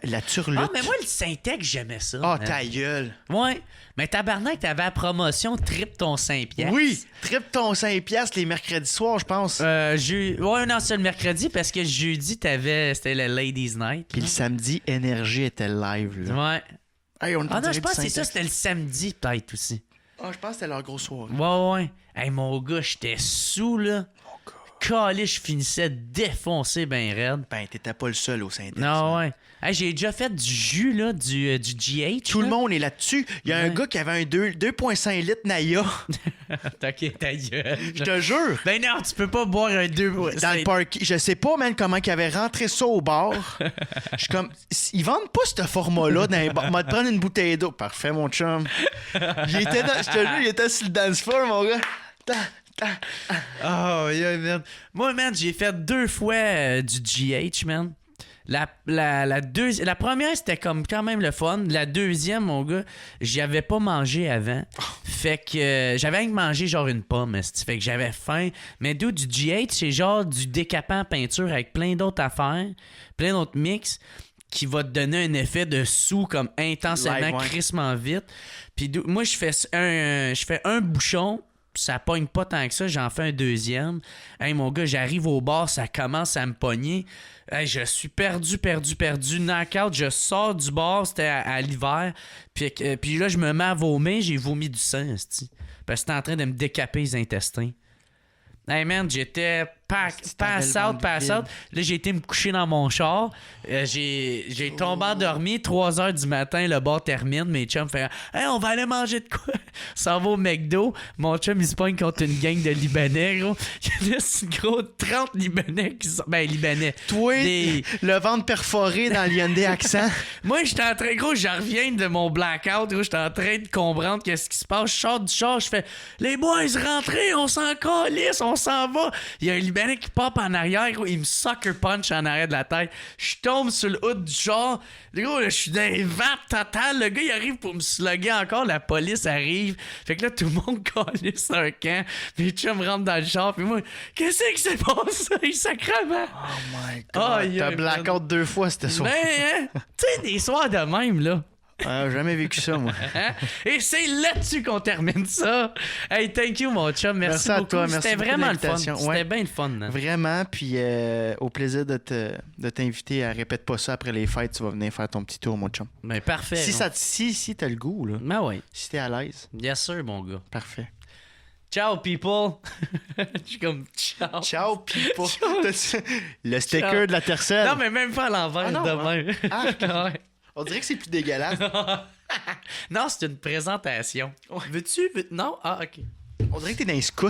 la turlute. Ah, mais moi, le Syntex, j'aimais ça. Ah, ta gueule. Ouais. Mais tabarnak, t'avais la promotion Trip ton 5$. Oui, Trip ton 5$ les mercredis soirs, je pense. Ouais, non, c'est le mercredi parce que jeudi, c'était le Ladies Night. Puis le samedi, Énergie était live. Là. Ouais. Hey, non, je pense que c'est ça, c'était le samedi peut-être aussi. Ah, je pense que c'était leur grosse soirée. Ouais. Hey, mon gars, j'étais sous, là. calé, je finissais défoncé ben raide. Ben, t'étais pas le seul au Saint-Ex. Non, ouais. Hey, j'ai déjà fait du jus, là, du GH. Tout le monde est là-dessus. Il y a un gars qui avait un 2,5 litres Naya. T'inquiète, ta gueule. Je te jure. Ben non, tu peux pas boire un 2. Dans le parking. Je sais pas, man, comment il avait rentré ça au bar. Je suis comme... Ils vendent pas ce format-là dans les bars. On va te prendre une bouteille d'eau. Parfait, mon chum. Je te jure, il était sur le dance floor, mon gars. Oh, yeah, man. Moi, man, j'ai fait 2 fois du GH, man. La première, c'était comme quand même le fun. La deuxième, mon gars, j'y avais pas mangé avant. Fait que j'avais rien que mangé genre une pomme. Fait que j'avais faim. Mais d'où du GH, c'est genre du décapant peinture avec plein d'autres affaires, plein d'autres mix qui va te donner un effet de sous comme intensément, crissement vite. Puis moi, je fais un bouchon. Ça pogne pas tant que ça, j'en fais un deuxième. Hey, mon gars, j'arrive au bar, ça commence à me pogner. Hey, je suis perdu. Knockout, je sors du bar, c'était à l'hiver. Puis là, je me mets à vomir, j'ai vomi du sang, esti. Parce que c'était en train de me décaper les intestins. Hey man, j'étais pass out. Là, j'ai été me coucher dans mon char. J'ai tombé endormi. 3h du matin, le bar termine. Mes chums font « Hey, on va aller manger de quoi? » Ça va au McDo. Mon chum, il se pogne contre une gang de Libanais, gros. Il y a des gros 30 Libanais qui sont... Ben, Libanais. Toi, le ventre perforé dans l'Hyundai Accent. Moi, j'étais en train... Gros, je reviens de mon blackout. Gros, j'étais en train de comprendre qu'est-ce qui se passe. Je sors du char, je fais « Les boys, rentrez, on s'en calisse, on s'en va. » Il y a un Libanais qui pop en arrière, gros, il me sucker punch en arrière de la tête. Je tombe sur le hood du char. Gros, je suis dans les vapes totales. Le gars, il arrive pour me slugger encore. La police arrive. Fait que là, tout le monde calisse un camp. Puis tu me rentre dans le char. Puis moi, qu'est-ce qui s'est passé, sacrément? Oh my God. T'as blackout 2 fois, c'était ça. Ben, hein? Tu sais, des soirs de même, là. J'ai jamais vécu ça, moi. Et c'est là-dessus qu'on termine ça. Hey, thank you, mon chum. Merci beaucoup. À toi. C'était vraiment le fun. C'était bien le fun. Hein? Vraiment. Puis au plaisir de t'inviter à Répète pas ça après les fêtes. Tu vas venir faire ton petit tour, mon chum. Ben, parfait. Si t'as le goût, là. Ben oui. Si t'es à l'aise. Bien sûr, mon gars. Parfait. Ciao, people. Je suis comme ciao. Ciao, people. Le sticker de la tercelle. Non, mais même pas à l'envers, demain. Ouais. On dirait que c'est plus dégueulasse. Non, c'est une présentation. Veux-tu? Non? Ah, OK. On dirait que t'es dans les scouts.